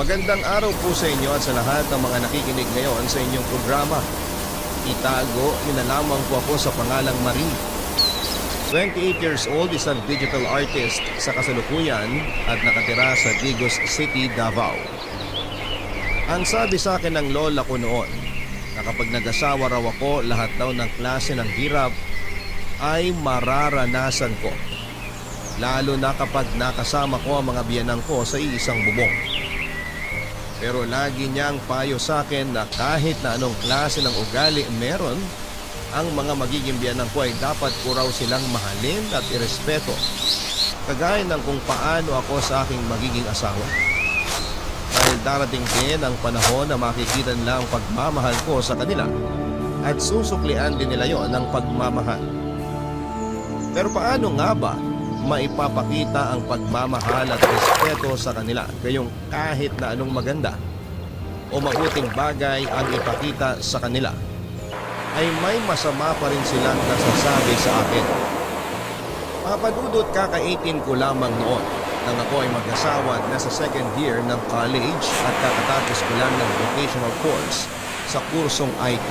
Magandang araw po sa inyo at sa lahat ng mga nakikinig ngayon sa inyong programa. Itago, nilalamang po ako sa pangalang Marie. 28 years old, isang digital artist sa kasalukuyan at nakatira sa Digos City, Davao. Ang sabi sa akin ng lola ko noon na kapag nag-asawa raw ako, lahat daw ng klase ng hirap ay mararanasan ko. Lalo na kapag nakasama ko ang mga biyanang ko sa iisang bubong. Pero lagi niyang payo sa akin na kahit na anong klase ng ugali meron, ang mga magiging biyanang ko ay dapat ko raw silang mahalin at irespeto. Kagaya ng kung paano ako sa aking magiging asawa. Dahil darating din ang panahon na makikita nila ang pagmamahal ko sa kanila at susuklian din nila yon ng pagmamahal. Pero paano nga ba maipapakita ang pagmamahal at respeto sa kanila gayong kahit na anong maganda o mabuting bagay ang ipakita sa kanila ay may masama pa rin silang nasasabi sa akin? Papadudot kaka-18 ko lamang noon nang ako ay mag-asawa at nasa second year ng college at kakatapos ko lang ng vocational course sa kursong IT.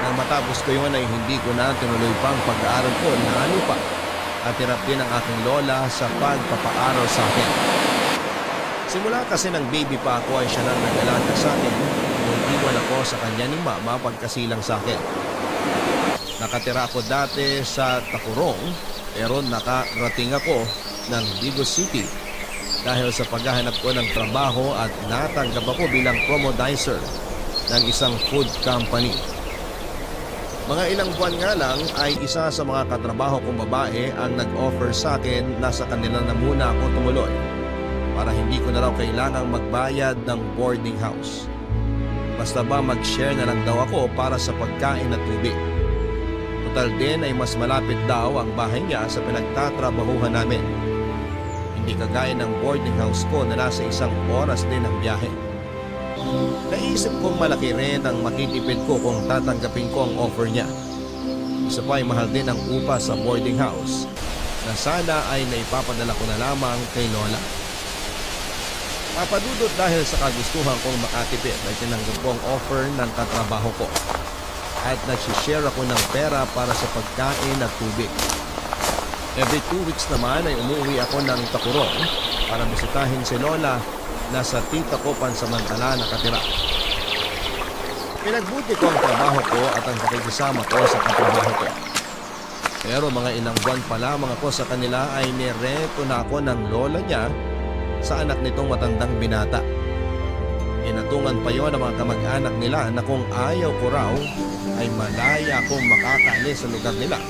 Nang matapos ko yun ay hindi ko na tinuloy pa ang pag-aaral ko, lalo pa at hirap din ang aking lola sa pagpapaaral sa akin. Simula kasi ng baby pa ako ay siya nang nag-alaga sa akin nung iwan ako sa kanya ni mama pagkasilang sa akin. Nakatira ako dati sa Takurong pero nakarating ako ng Digos City dahil sa paghahanap ko ng trabaho at natanggap ako bilang promodizer ng isang food company. Mga ilang buwan nga lang ay isa sa mga katrabaho kong babae ang nag-offer sa akin na sa kanila na muna ako tumuloy para hindi ko na raw kailangang magbayad ng boarding house. Basta ba mag-share na lang daw ako para sa pagkain at tubig. Total din ay mas malapit daw ang bahay niya sa pinagtatrabahuhan namin. Hindi kagaya ng boarding house ko na nasa isang oras din ang biyahe. Naisip kong malaki rin ang makikipid ko kung tatanggapin ko ang offer niya. Isa pa ay mahal din ang upa sa boarding house na sana ay naipapadala ko na lamang kay lola. Papadudot dahil sa kagustuhan kong makatipid ay tinanggap ko ang offer ng katrabaho ko at nagsishare ako ng pera para sa pagkain at tubig. Every 2 weeks naman ay umuwi ako ng Takurong para bisitahin si lola na sa tita ko pansamantala nakatira. Pinagbuti ko ang trabaho ko at ang pakikisama ko sa katrabaho ko. Pero mga ilang buwan pa lamang ako sa kanila ay nireto na ako ng lola niya sa anak nitong matandang binata. Inatungan pa yon ng mga kamag-anak nila na kung ayaw ko raw ay malaya akong makakaalis sa lugar nila.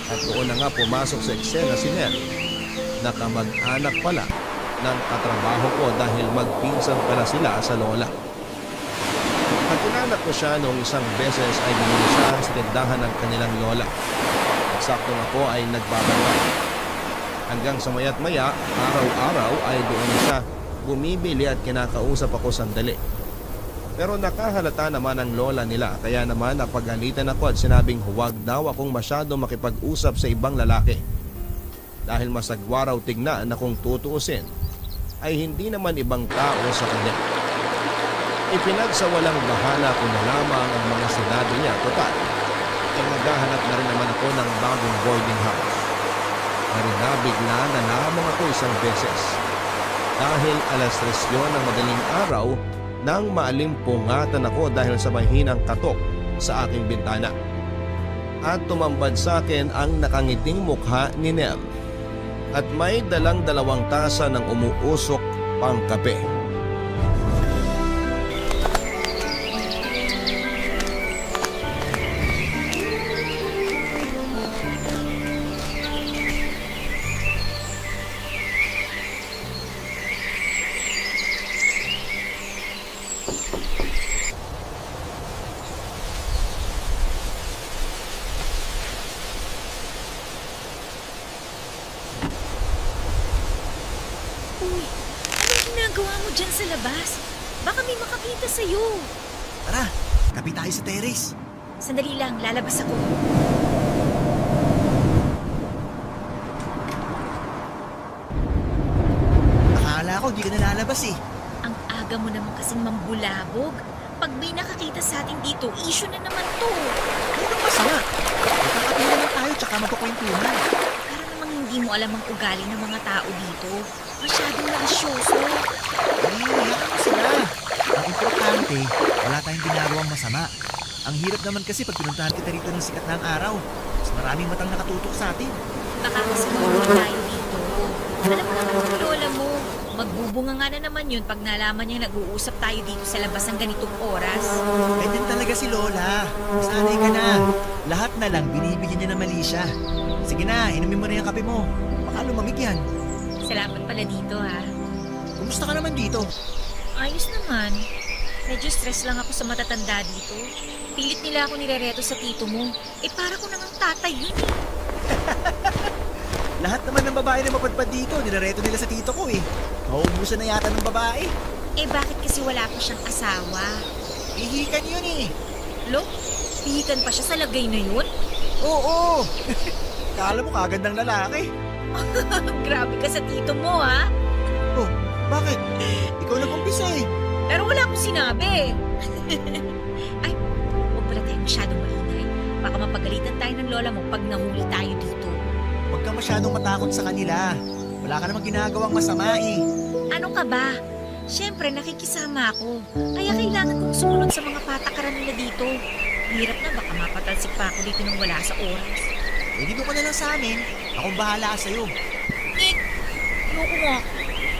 At doon na nga pumasok sa eksena si Nel na kamag-anak pala ng katrabaho ko dahil magpinsan pala sila sa lola. Pag inanak ko siya noong isang beses ay bumili siya sa tindahan ng kanilang lola. Eksaktong ako ay nagbabantay. Hanggang sa maya't maya, araw-araw ay doon siya bumibili at kinakausap ako sandali. Pero nakahalata naman ang lola nila kaya naman napagalitan ako at sinabing huwag daw akong masyado makipag-usap sa ibang lalaki. Dahil masagwa raw tignan na kung tutuusin ay hindi naman ibang tao sa kanya. Ipinagsawalang bahala ko na lamang ang mga sinabi niya. Total, ay maghahanap na rin naman ako ng bagong boarding house. Narinabigla na lamang ako isang beses. Dahil alas 3 yon ng madaling araw nang maalimpungatan ako dahil sa mahinang katok sa aking bintana. At tumambad sa akin ang nakangiting mukha ni Nel. At may dalang 2 tasa ng umuusok pang kape. Uy, anong ginagawa mo dyan sa labas? Baka may makakita sa'yo. Tara, kape tayo sa terrace. Sandali lang, lalabas ako. Akala ko di ka na lalabas eh. Huwag mo naman kasing mambulabog. Pag may nakakita sa atin dito, issue na naman to. Anong masama? Magkakapihan lang tayo tsaka magkukwentuhan. Para namang hindi mo alam ang ugali ng mga tao dito. Masyadong malasyoso. Hayaan mo sila. Ang importante, wala tayong ginagawang masama. Ang hirap naman kasi pag pinuntahan kita rito ng sikat ng araw. Mas maraming matang nakatutok sa atin. Baka kasi mahuli tayo dito. Alam mo naman ang lola mo. Magbubunga nga na naman yun pag nalaman niya nag-uusap tayo dito sa labas ng ganitong oras. Ganyan talaga si Lola. Masanay ka na. Lahat na lang binibigyan niya na mali siya. Sige na, inumin mo na yung kape mo. Baka lumamig yan. Salamat pala dito ha. Kumusta ka naman dito? Ayos naman. Medyo stress lang ako sa matatanda dito. Pilit nila ako nirereto sa tito mo. Eh para ko nang tatay yun eh. Lahat naman ng babae na mapadpad dito, nilareto nila sa tito ko eh. Mauubusan na yata ng babae. Eh bakit kasi wala pa siyang asawa? Ihikan yun eh. Lo, pihikan pa siya sa lagay na yun? Oo! Kala mo kagad ng lalaki. Grabe ka sa tito mo ha. Oh, bakit? Ikaw nag-umpisa eh. Pero wala akong sinabi. Ay, huwag pala tayo masyadong maingay. Baka mapagalitan tayo ng lola mo pag nahuli tayo dito. Huwag ka masyadong matakot sa kanila. Wala ka namang ginagawang masama eh. Ano ka ba? Siyempre, nakikisama ako. Kaya kailangan kong sumunod sa mga patakaran nila dito. Hirap na baka mapatalsik pa ako dito nang wala sa oras. Eh di mo ka na lang sa amin. Akong bahala sa'yo. Nick, ayoko nga.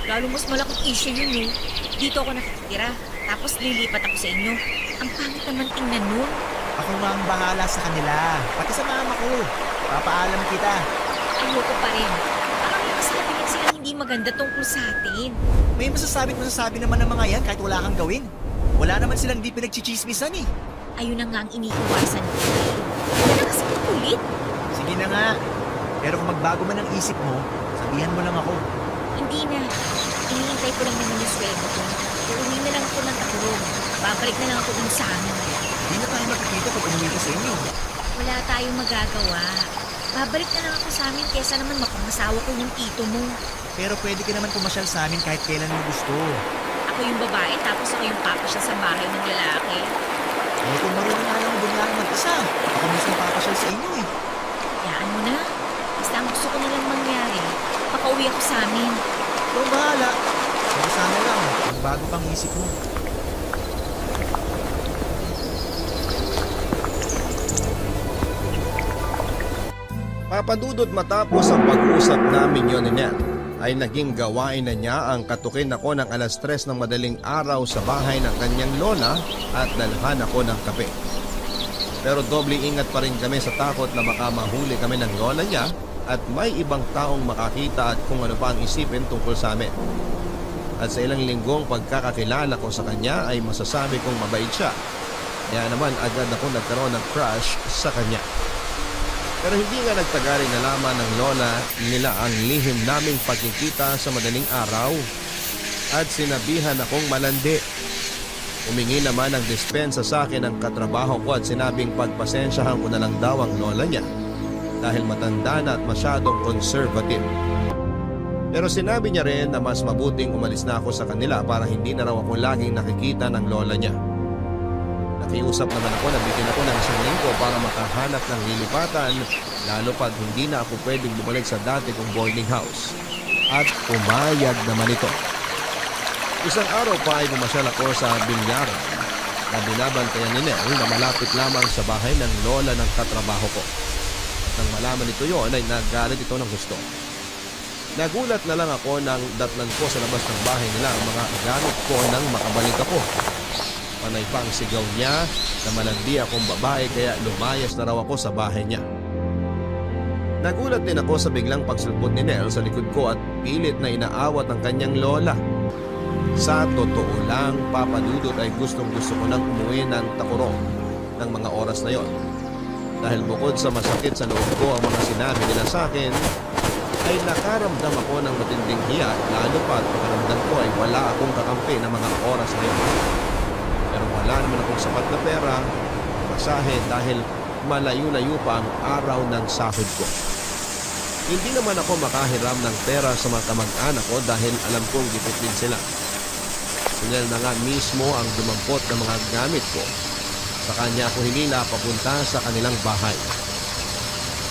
Lalo mas malaking issue yun eh. Dito ako nakikitira. Tapos lilipat ako sa inyo. Ang pangit naman tingnan nun. Ako nga ang bahala sa kanila. Pati sa mama ko. Papaalam kita. Ayoko pa rin. Parang may masabi lang silang hindi maganda tungkol sa atin. May masasabi naman ng mga yan kahit wala kang gawin. Wala naman silang di pinagchichismisan eh. Ayun na nga ang iniiwasan ko. Wala na kasi kulit. Sige na nga. Pero kung magbago man ang isip mo, sabihan mo lang ako. Hindi na. Hinihintay ko lang naman yung sweldo ko. Uuwi na lang ako ng Takurong. Babalik na lang ako dun sa amin. Hindi na tayo makikita pag umuwi ka sa inyo. Wala tayong magagawa. Babalik na lang ako sa amin kesa naman mapangasawa ko yung tito mo. Pero pwede ka naman pumasyal sa amin kahit kailan mo gusto. Ako yung babae tapos ako yung papasya sa bahay ng lalaki. Eh kung marunong nga lang bumiyahe mag-isa, ako mismo papasyal sa inyo eh. Hayaan mo na. Basta ang gusto ko nalang mangyari, makauwi ako sa amin. Ikaw bahala. Pero sana lang, magbago pang isip mo. Papadudot matapos ang pag-usap namin yon ni Nel, ay naging gawain na niya ang katukin ako ng alas 3 ng madaling araw sa bahay ng kanyang lola at dalhan ako ng kape. Pero doble ingat pa rin kami sa takot na baka mahuli kami ng lola niya at may ibang taong makakita at kung ano pa ang isipin tungkol sa amin. At sa ilang linggong pagkakakilala ko sa kanya ay masasabi kong mabait siya. Kaya naman agad ako nagkaroon ng crush sa kanya. Pero hindi nga nagtagaling nalaman ng lola nila ang lihim naming pagkikita sa madaling araw at sinabihan akong malandi. Humingi naman ng dispensa sa akin ang katrabaho ko at sinabing pagpasensyahan ko na lang daw ang lola niya dahil matanda na at masyadong conservative. Pero sinabi niya rin na mas mabuting umalis na ako sa kanila para hindi na raw ako laging nakikita ng lola niya. Nakiusap naman ako na bigyan ako ng isang linggo para makahanap ng lilipatan lalo pat hindi na ako pwedeng bumalik sa dati kong boarding house. At pumayag naman ito. Isang araw pa ay pumasyal ako sa binyaran na binabantayan ni Nel na malapit lamang sa bahay ng lola ng katrabaho ko. At nang malaman nito yon ay naggalit ito ng gusto. Nagulat na lang ako nang datnan ko sa labas ng bahay nila ang mga gamit ko nang makabalik ako. Panay pa ang sigaw niya na malandi akong babae kaya lumayas na raw ako sa bahay niya. Nagulat din ako sa biglang pagsulpot ni Nel sa likod ko at pilit na inaawat ang kanyang lola. Sa totoo lang, papadudot ay gustong-gusto ko nang umuwi ng Takurong ng mga oras na yon. Dahil bukod sa masakit sa loob ko ang mga sinabi nila sa akin, ay nakaramdam ako ng matinding hiya lalo pa at pakaramdam ko ay wala akong kakampi ng mga oras na yon. Pero wala naman akong sapat na pera, masahe dahil malayo-layo pa ang araw ng sahod ko. Hindi naman ako makahiram ng pera sa mga kamag-anak ko dahil alam kong gipit din sila. Si Nel na nga mismo ang dumampot ng mga gamit ko. Sa kanya ako hinila papunta sa kanilang bahay.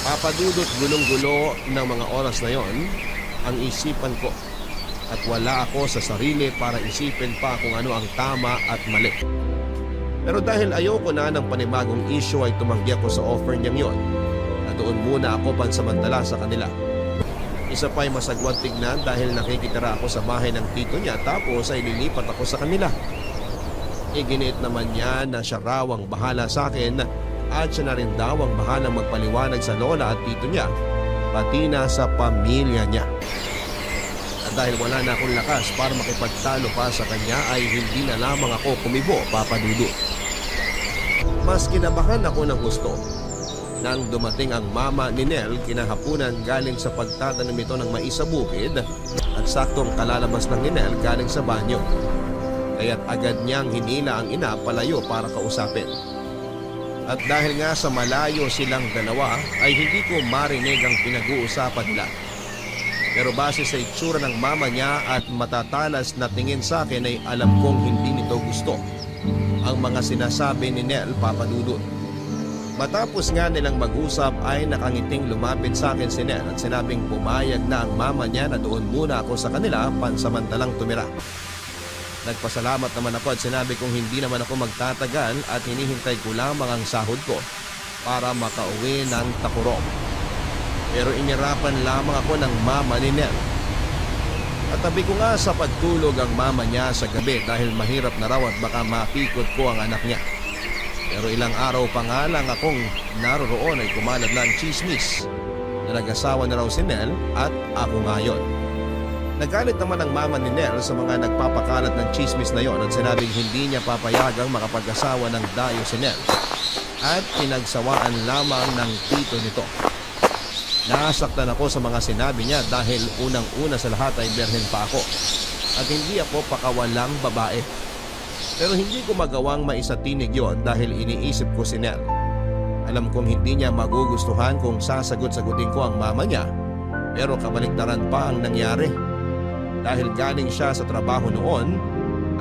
Papadudot gulong-gulo ng mga oras na yon ang isipan ko. At wala ako sa sarili para isipin pa kung ano ang tama at mali. Pero dahil ayoko na ng panibagong issue ay tumanggi ako sa offer niyang yon. Na doon muna ako pansamantala sa kanila. Isa pa'y masagwang tignan dahil nakikitira ako sa bahay ng tito niya tapos ay lilipat ako sa kanila. Iginiit naman niya na siya raw ang bahala sa akin at siya na rin daw ang bahalang magpaliwanag sa lola at tito niya pati na sa pamilya niya. At dahil wala na akong lakas para makipagtalo pa sa kanya ay hindi na lamang ako kumibo, Papa Dudut. Mas kinabahan ako ng gusto nang dumating ang mama ni Nel kinahapunan galing sa pagtatanim ito ng mais sa bukid at saktong kalalabas ng ni Nel galing sa banyo. Kaya't agad niyang hinila ang ina palayo para kausapin. At dahil nga sa malayo silang dalawa ay hindi ko marinig ang pinag-uusapan nila. Pero base sa itsura ng mama niya at matatalas na tingin sa akin ay alam kong hindi nito gusto ang mga sinasabi ni Nel, Papa Dudut. Matapos nga nilang mag-usap ay nakangiting lumapit sa akin si Nel at sinabing pumayag na ang mama niya na doon muna ako sa kanila pansamantalang tumira. Nagpasalamat naman ako at sinabi kong hindi naman ako magtatagal at hinihintay ko lamang ang sahod ko para makauwi ng Takurong. Pero inirapan lamang ako ng mama ni Nel. At tabi ko nga sa pagtulog ang mama niya sa gabi dahil mahirap na raw at baka mapikot ko ang anak niya. Pero ilang araw pa nga lang akong naroroon ay kumalat na ang chismis na nag-asawa na raw si Nel at ako ngayon. Nagalit naman ang mama ni Nel sa mga nagpapakalat ng chismis na yon at sinabing hindi niya papayagang makapag-asawa ng dayo si Nel at pinagsawaan lamang ng tito nito. Nasaktan ako sa mga sinabi niya dahil unang-una sa lahat ay berhen pa ako at hindi ako pakawalang babae. Pero hindi ko magawang maisatinig yon dahil iniisip ko si Nel. Alam kong hindi niya magugustuhan kung sasagot-sagutin ko ang mama niya pero kabaligtaran pa ang nangyari. Dahil galing siya sa trabaho noon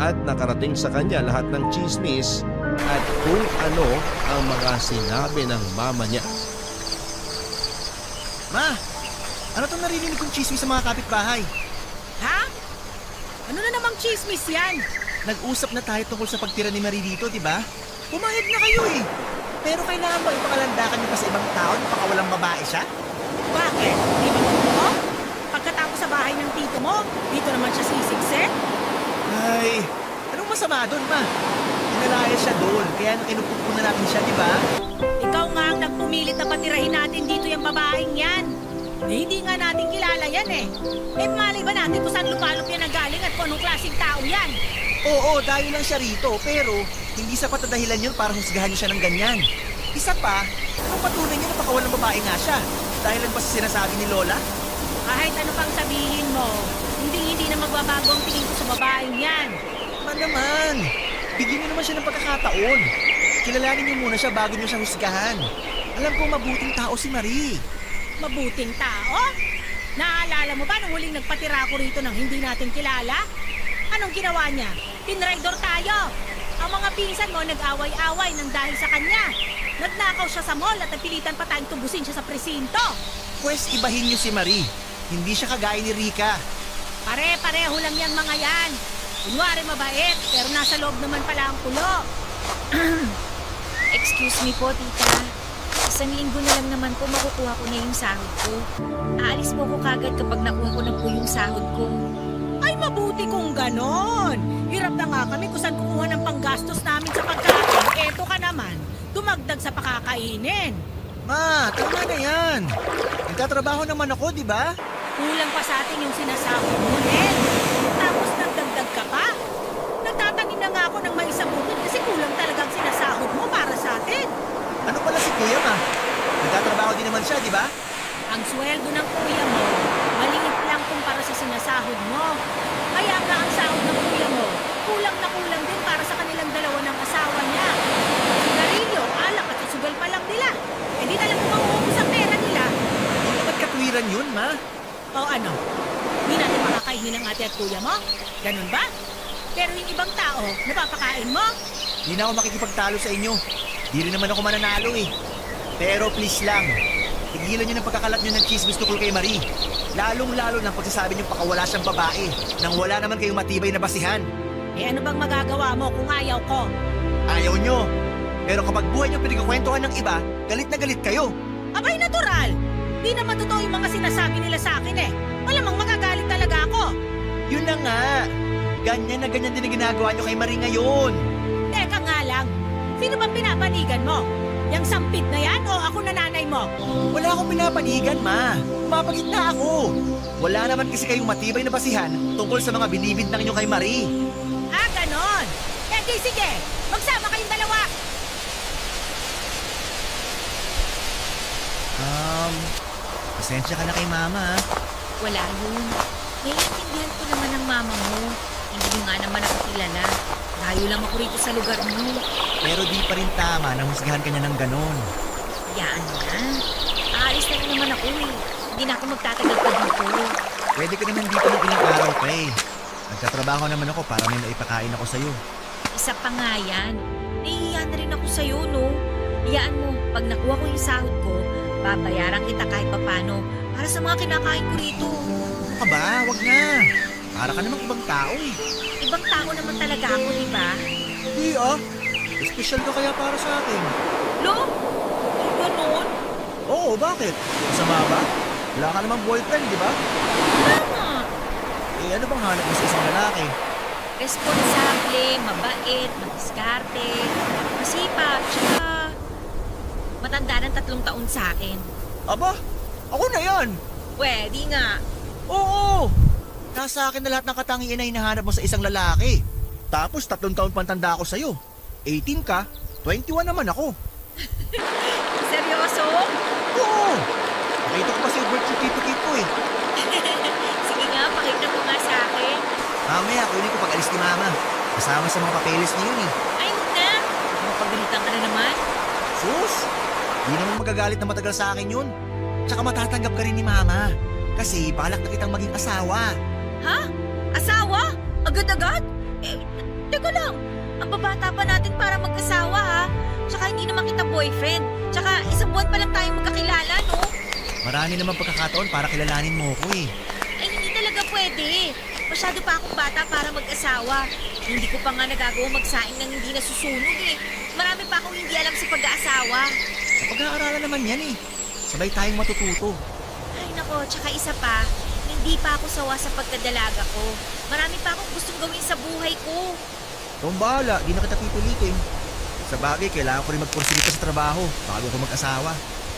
at nakarating sa kanya lahat ng chismis at kung ano ang mga sinabi ng mama niya. Ma, ano itong narinig kong chismis sa mga kapitbahay? Ha? Ano na namang chismis yan? Nag-usap na tayo tungkol sa pagtira ni Marie dito, di ba? Pumayag na kayo eh. Pero kailangan mo ipakalandakan niyo pa sa ibang tao na pakawalang babae siya? Bakit? Di ba mo? Pagkatapos sa bahay ng tito mo, dito naman siya sisigse? Ay, anong masama doon, ma? Inalaya siya doon, kaya nakinupupo na natin siya, di ba? Ikaw nga ang nagpumilit na patirahin natin dito yung babaeng yan. Eh, hindi nga natin kilala yan eh. Eh, malay ba natin kung saan lupalop yan nagaling at kung anong klaseng tao yan? Oo, dayo lang siya rito, pero hindi sapat na dahilan yun para husgahan niyo siya ng ganyan. Isa pa, ang patunay niya na pakawalang babae nga siya. Dahil lang ba sa sinasabi ni Lola? Kahit ano pang sabihin mo, hindi na magbabago ang tingin ko sa babaeng yan. Man naman, bigyan niyo naman siya ng pagkakataon. Kilalanin niyo muna siya bago niyo siya husgahan. Alam ko mabuting tao si Marie. Mabuting tao? Naalala mo ba nung huling nagpatira ako rito nang hindi natin kilala? Anong ginawa niya? Tinraidor tayo. Ang mga pinsan mo nag-away-away nang dahil sa kanya. Nagnakaw siya sa mall at napilitan pa tayong tubusin siya sa presinto. Pwes ibahin niyo si Marie. Hindi siya kagaya ni Rika. Pare-pareho lang yan mga yan. Kunwari mabait, pero nasa loob naman pala ang kulo. Excuse me po, tita. Isang linggo na lang naman po makukuha ko na yung sahod ko. Aalis po ko kagad kapag nakuha ko na po yung sahod ko. Ay, mabuti kung ganon. Hirap na nga kami kung saan kukuha ng panggastos namin sa pagkain. Eto ka naman, dumagdag sa pakakainin. Ma, tama na yan. Nagtatrabaho naman ako, di ba? Kulang pa sa atin yung sinasahod mo, Nel. Tapos nagdagdag ka pa. Nagtatanim na nga ako ng mais sa bukid kasi kulang talagang sinasahod mo para sa atin. Ano pala si Kuya, ma? Nagtatrabaho din naman siya, di ba? Ang sweldo ng kuya mo, maliit lang kumpara sa sinasahod mo. Kaya nga ang sahod ng kuya mo, kulang na kulang din para sa kanilang dalawa ng asawa niya. Sigarilyo, alak at sugal pa lang nila. Eh di na lang mauubos ang pera nila. Hindi ba't katwiran yun, ma? O ano? Hindi natin makakainin ng ate at kuya mo? Ganun ba? Pero yung ibang tao, napapakain mo? Di na ako makikipagtalo sa inyo. Di rin naman ako mananalo eh. Pero please lang, tigilan nyo ng pagkakalat nyo ng chismis tungkol kay Marie. Lalong-lalo ng pagsasabi nyo pakawala siyang babae nang wala naman kayong matibay na basihan. Eh ano bang magagawa mo kung ayaw ko? Ayaw nyo. Pero kapag buhay nyo pinagkakwentuhan ng iba, galit na galit kayo. Abay, natural! Di naman totoo yung mga sinasabi nila sa akin eh. Malamang magagalit talaga ako. Yun na nga. Ganyan na ganyan din ang ginagawa nyo kay Marie ngayon. Teka nga lang, sino bang pinapanigan mo? Yang sampit na yan o ako na nanay mo? Wala akong pinapanigan, ma. Mapagitna ako. Wala naman kasi kayong matibay na basihan tungkol sa mga binibintang nyo kay Marie. Ah, ganon. Eh di sige, magsama kayong dalawa. Pasensya ka na kay mama. Wala yun. Naiintindihan ko naman ang mama mo. Hindi nyo nga naman ako kilala. Layo lang ako rito sa lugar mo. Pero di pa rin tama na husgahan ka niya ng ganon. Hayaan mo na. Aalis na rin naman ako eh. Hindi na ako magtatagal pa dito. Pwede ka naman dito ng ilang araw pa eh. Nagtatrabaho naman ako para may naipakain ako sa'yo. Isa pa nga yan. Nahihiya na rin ako sa'yo, no? Hayaan mo, pag nakuha ko yung sahod ko, babayaran kita kahit papano para sa mga kinakain ko rito. Ano ka ba? Wag na. Para ka namang ibang tao eh. Ibang tao naman talaga ako, di ba? Hindi ah. Espesyal ka kaya para sa akin. Lo? Ay, ganun? Oo, bakit? Masama ba? Wala ka namang boyfriend, di ba? Tama. Eh ano bang hanap mo sa isang lalaki? Responsable, mabait, madiskarte, masipag, tsaka matanda ng 3 taon sa akin. Aba, ako na yan. Pwede nga. Oo. Nasa akin na lahat ng katangian na hinahanap mo sa isang lalaki. Tapos 3 taon pantanda ako sa'yo. 18 ka, 21 naman ako. Seryoso? Oo. Nakita ko pa sa birth certificate ko eh. Sige nga, pakita mo nga sa akin. Mamaya, kunin ko pag alis ni mama. Kasama sa mga papeles niya yun eh. Ay, huwag na. Mapagalitan ka na naman. Sus! Di naman magagalit na matagal sa akin yun. Tsaka matatanggap ka rin ni mama. Kasi balak na kitang maging asawa. Ha? Asawa? Agad-agad? Eh, teka lang. Ang babata pa natin para mag-asawa, ha? Tsaka hindi naman kita boyfriend. Tsaka 1 buwan pa lang tayo magkakilala, no? Marami naman pagkakataon para kilalanin mo ko eh. Ay, hindi talaga pwede. Masyado pa akong bata para mag-asawa. Hindi ko pa nga nagagawa magsaing ng hindi nasusunog eh. Marami pa akong hindi alam sa pag-aasawa. Pag-aaralan naman yan eh. Sabay tayong matututo. Ay nako, tsaka isa pa, hindi pa ako sawa sa pagkadalaga ko. Marami pa akong gustong gawin sa buhay ko. Ikaw ang bahala, di na kita pipilitin. Sa bagay, kailangan ko rin magporsilita sa trabaho bago ko mag-asawa.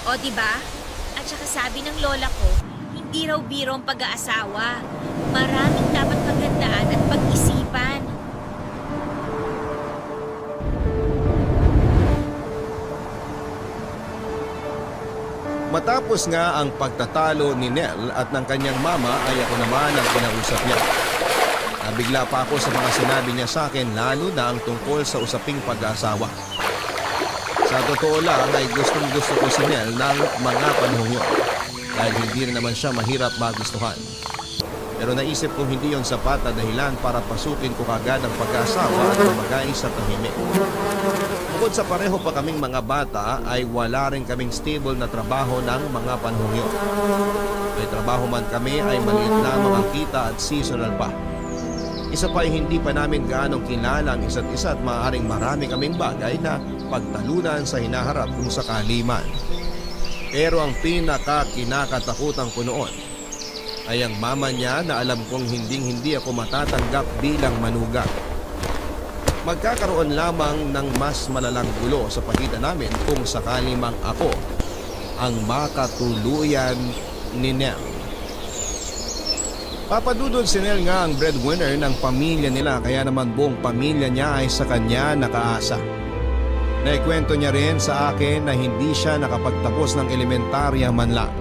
O, di ba? At saka sabi ng lola ko, hindi raw biro ang pag-aasawa. Maraming dapat paghandaan at pag-isipan. Matapos nga ang pagtatalo ni Nel at ng kanyang mama ay ako naman ang kinausap niya. Nabigla pa ako sa mga sinabi niya sa akin lalo na ang tungkol sa usaping pag-aasawa. Sa totoo lang ay gustong gusto ko si Nel ng mga panahon yun dahil hindi rin naman siya mahirap magustuhan. Pero naisip kong hindi yon sapat na dahilan para pasukin ko kagad ang pag-aasawa at lumagay sa tahimik. Bukod sa pareho pa kaming mga bata ay wala rin kaming stable na trabaho ng mga panahon yun. May trabaho man kami ay maliit lamang ang kita at seasonal pa. Isa pa ay hindi pa namin gaanong kilala ang isa't isa at maaaring marami kaming bagay na pagtalunan sa hinaharap kung sakali man. Pero ang pinaka-kinakatakutan ko noon ay ang mama niya na alam kong hindi ako matatanggap bilang manugang. Magkakaroon lamang ng mas malalang gulo sa pagitan namin kung sakali mang ako ang makatuluyan ni Nel. Papadudod si Nel nga ang breadwinner ng pamilya nila kaya naman buong pamilya niya ay sa kanya nakaasa. Naikwento niya rin sa akin na hindi siya nakapagtapos ng elementarya man lang.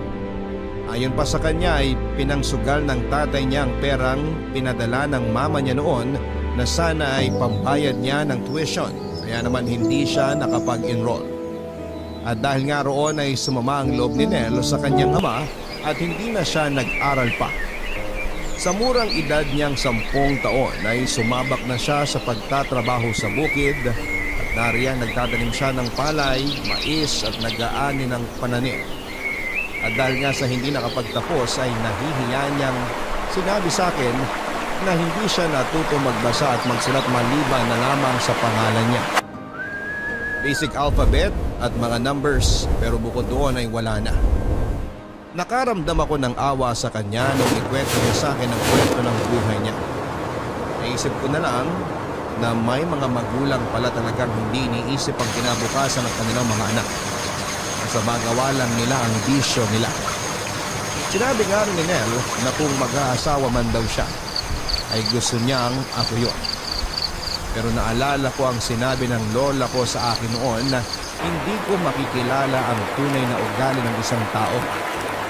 Ayon pa sa kanya ay pinangsugal ng tatay niya ang perang pinadala ng mama niya noon na sana ay pambayad niya ng tuition kaya naman hindi siya nakapag-enroll. At dahil nga roon ay sumama ang loob ni Nel sa kanyang ama at hindi na siya nag-aral pa. Sa murang edad niyang 10 taon ay sumabak na siya sa pagtatrabaho sa bukid at nariyan nagtatanim siya ng palay, mais at nag-aani ng pananim. At dahil nga sa hindi nakapagtapos ay nahihiya niyang sinabi sa akin na hindi siya natuto magbasa at magsulat maliban na lamang sa pangalan niya. Basic alphabet at mga numbers pero bukod doon ay wala na. Nakaramdam ako ng awa sa kanya nung ikwento niya sa akin ang kwento ng buhay niya. Naisip ko na lang na may mga magulang pala talagang hindi iniisip ang kinabukasan ng kanilang mga anak. Sa magawa lang nila ang bisyo nila. Sinabi nga ni Nel na kung mag-aasawa man daw siya, ay gusto niyang ako yun. Pero naalala ko ang sinabi ng lola ko sa akin noon na hindi ko makikilala ang tunay na ugali ng isang tao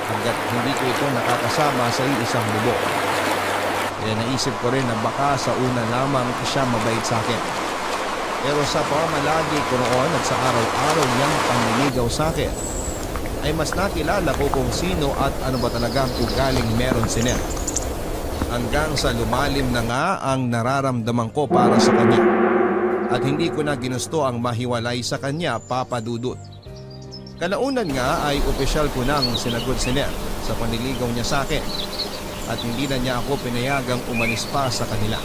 hanggat hindi ko ito nakakasama sa isang bubok. Kaya naisip ko rin na baka sa una lamang siya mabait sa akin. Pero sa pamamalagi ko noon at sa araw-araw niyang panliligaw sa akin, ay mas nakilala ko kung sino at ano ba talagang ugaling meron si Nel. Hanggang sa lumalim na nga ang nararamdaman ko para sa kanya. At hindi ko na ginusto ang mahiwalay sa kanya, Papa Dudut. Kalaunan nga ay opisyal ko nang sinagot si Nel sa panliligaw niya sa akin at hindi na niya ako pinayagang umalis pa sa kanila.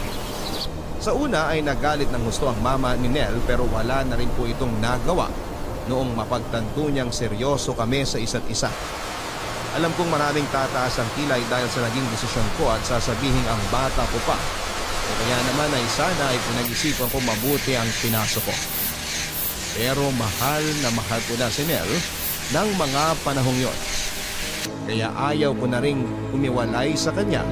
Sa una ay nagalit ng gusto ang mama ni Nel pero wala na rin po itong nagawa noong mapagtanto niyang seryoso kami sa isa't isa. Alam kong maraming tataas ang kilay dahil sa naging desisyon ko at sasabihin ang bata ko pa. Kaya naman ay sana ay pinag-isipan ko mabuti ang pinasok ko. Pero mahal na mahal ko na si Nel ng mga panahong yon. Kaya ayaw ko na rin umiwalay sa kanya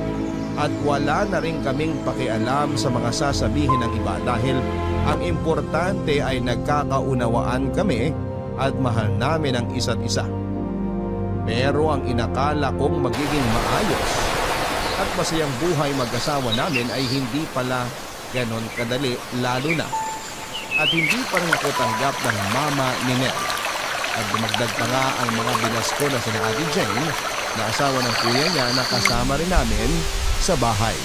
at wala na rin kaming pakialam sa mga sasabihin ng iba dahil ang importante ay nagkakaunawaan kami at mahal namin ang isa't isa. Pero ang inakala kong magiging maayos at masayang buhay mag-asawa namin ay hindi pala ganon kadali lalo na. At hindi pa rin ako tanggap ng mama ni Nel. At dumagdag pa nga ang mga bilas ko na sina Ate Jane na asawa ng kuya niya na kasama rin namin sa bahay.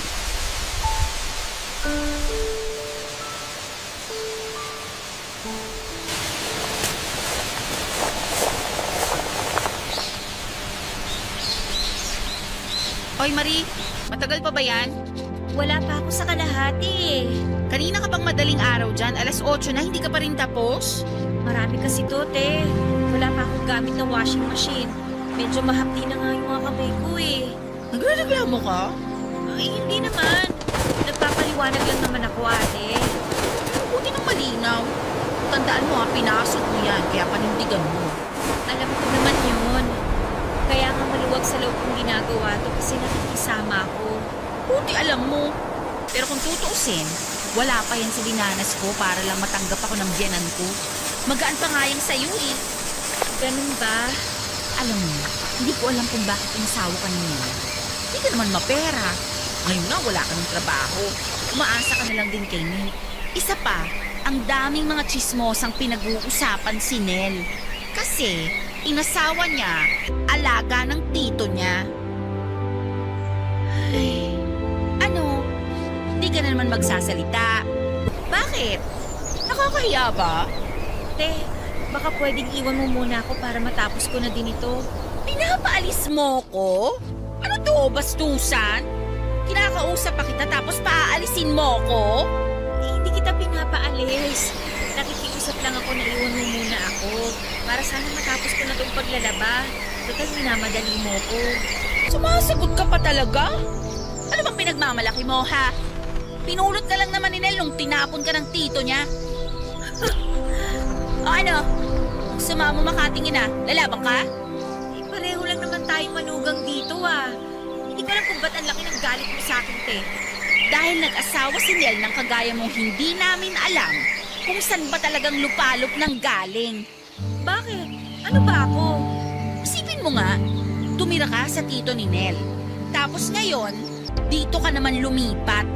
Oy Marie, matagal pa ba yan? Wala pa ako sa kalahati eh. Kanina ka pang madaling araw dyan, 8:00 na, hindi ka pa rin tapos? Marami kasi to, te. Wala pa akong gamit na washing machine. Medyo mahapdi na nga yung mga kamay ko eh. Nagrereklamo ka? Ay, hindi naman. Nagpapaliwanag lang naman ako, ate. Buti nang malinaw. Tandaan mo ha, pinasok mo yan, kaya panindigan mo. Alam ko naman yun. Kaya nga maluwag sa loob kong ginagawa to kasi nakikisama ako. Buti alam mo. Pero kung tutuusin, wala pa yan sa dinanas ko para lang matanggap ako ng biyanan ko. Magaan pa nga yan sa'yo eh. Ganun ba? Alam mo, hindi ko alam kung bakit inasawa ka niya. Hindi ka naman mapera. Ngayon na wala ka ng trabaho. Umaasa ka na lang din kay Nel. Isa pa, ang daming mga chismosang pinag-uusapan si Nel. Kasi, inasawa niya, alaga ng tito niya. Ay, ano? Di ka na naman magsasalita. Bakit? Nakakahiya ba? Te, baka pwedeng iwan mo muna ako para matapos ko na din ito. Pinapaalis mo ko? Ano to, bastusan? Kinakausap pa kita tapos paaalisin mo ko? Eh, hindi kita pinapaalis. Nakikiusap lang ako na iwan mo muna ako. Para sana matapos ko na itong paglalaba. Total, minamadali mo ko. Sumasagot ka pa talaga? Ano bang pinagmamalaki mo, ha? Pinulot ka lang naman ni Nel nung tinapon ka ng tito niya. O ano? Sumama mo makatingin na. Lalabang ka? Eh, pareho lang naman tayong manugang dito ah. Hindi ko alam kung ba't ang laki ng galit mo sa akin, te. Dahil nag-asawa si Nel ng kagaya mong hindi namin alam kung saan ba talagang lupalop ng galing. Bakit? Ano ba ako? Isipin mo nga, tumira ka sa tito ni Nel. Tapos ngayon, dito ka naman lumipat.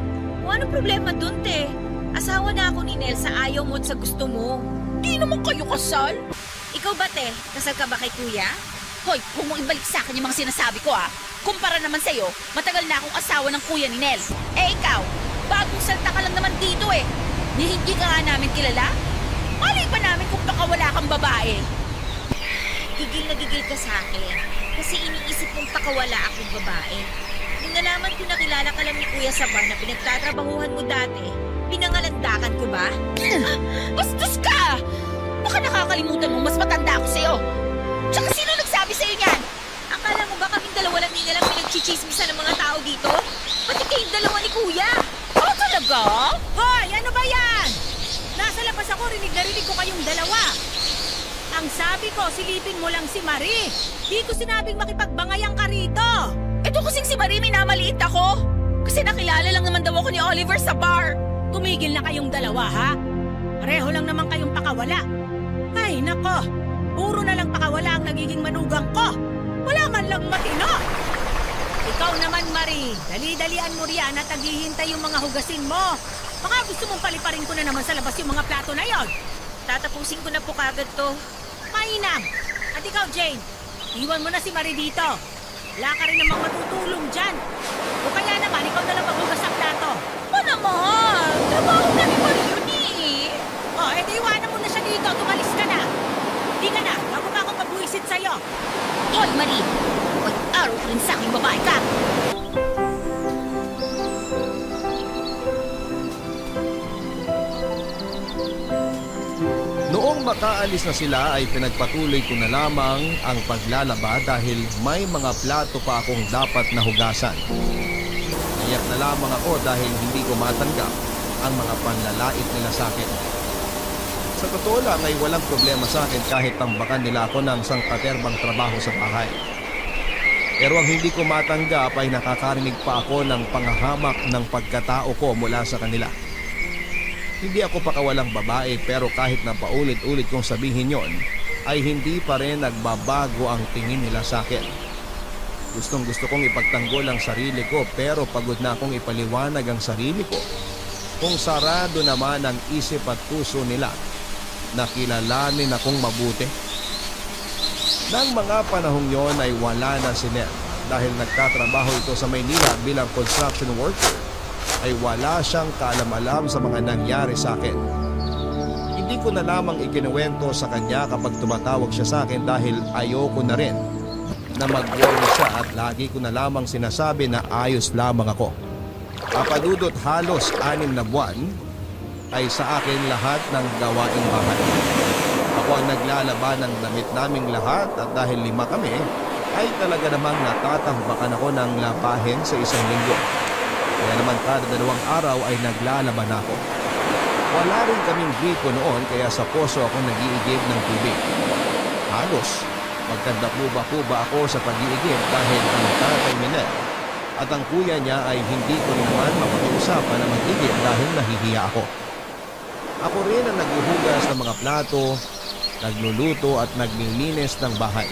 O ano problema dun, te? Asawa na ako ni Nel sa ayaw mo at sa gusto mo. Di naman kayo kasal. Ikaw ba, te? Kasal ka ba kay kuya? Hoy, huwag mong ibalik sa akin yung mga sinasabi ko, ah. Kumpara naman sa'yo, matagal na akong asawa ng kuya ni Nel. Eh ikaw, bagong salta ka lang naman dito eh. Ni hindi ka nga namin kilala? Malay pa namin kung baka wala kang babae. Gigil na gigil ka sa akin. Kasi iniisip mong pakawala akong babae. Nung nalaman ko na kilala ka lang ni Kuya sa bar na pinagtatrabahuhan mo dati, pinangalandakan ko ba? Bastos ka! Baka nakakalimutan mo mas matanda ako sa'yo. Tsaka sino nagsabi sa'yo niyan? Akala mo ba kaming dalawa lang ni nalang pinagchichismisan ng mga tao dito? Pati kayong dalawa ni Kuya. Oh, talaga? Hoy, ano ba yan? Nasa labas ako, rinig na rinig ko kayong dalawa. Ang sabi ko, silipin mo lang si Marie. Di ko sinabing makipagbangayang ka rito. Ito kasing si Marie, minamaliit ako. Kasi nakilala lang naman daw ako ni Oliver sa bar. Tumigil na kayong dalawa, ha? Pareho lang naman kayong pakawala. Ay, nako. Puro na lang pakawala ang nagiging manugang ko. Wala man lang matino. Ikaw naman, Marie. Dali-dalian mo riyan at naghihintay yung mga hugasin mo. Baka gusto mong paliparin ko na naman sa labas yung mga plato na yon. Tatapusin ko na po kagad to. Mainam. At ikaw, Jane, iwan mo na si Marie dito. Wala ka rin namang matutulong dyan. O kaya naman, ikaw na lang maghugas ng plato. O naman, trabaho na ni Marie yun eh. O, edi iwanan mo na siya dito. Tumalis ka na. Hindi ka na. Bago pa ako magbuisit sa'yo. Hoy, Marie! Hoy, araw ka rin sa aking babae ka! Noong makaalis na sila ay pinagpatuloy ko na lamang ang paglalaba dahil may mga plato pa akong dapat na hugasan. Iyak na lamang ako dahil hindi ko matanggap ang mga panlalait nila sa akin. Sa totoo lang ay walang problema sa akin kahit tambakan nila ako ng sangkaterbang trabaho sa bahay. Pero ang hindi ko matanggap ay nakakarinig pa ako ng panghahamak ng pagkatao ko mula sa kanila. Hindi ako pakawalang babae pero kahit na paulit-ulit kong sabihin yon, ay hindi pa rin nagbabago ang tingin nila sa akin. Gustong gusto kong ipagtanggol ang sarili ko pero pagod na akong ipaliwanag ang sarili ko. Kung sarado naman ang isip at puso nila, nakilalanin akong mabuti. Nang mga panahong yon ay wala na si Nel dahil nagtatrabaho ito sa Maynila bilang construction worker ay wala siyang kaalam-alam sa mga nangyari sa akin. Hindi ko na lamang ikinuwento sa kanya kapag tumatawag siya sa akin dahil ayoko na rin na mag-worry siya at lagi ko na lamang sinasabi na ayos lamang ako. Papadudot halos 6 na buwan ay sa akin lahat ng gawaing bahay. Ako ang naglalaba ng damit naming lahat at dahil 5 kami, ay talaga namang natatambakan ako ng labahin sa isang linggo. Kaya naman kada 2 araw ay naglalaba na ako. Wala rin kaming gripo noon kaya sa poso ako nag-iigib ng tubig. Halos magkanda-kuba-kuba ako sa pag-iigib dahil ang tatay ni Nel at ang kuya niya ay hindi ko rin naman mapakiusapan na mag-igib dahil nahihiya ako. Ako rin ang naghuhugas ng mga plato, nagluluto at naglilinis ng bahay.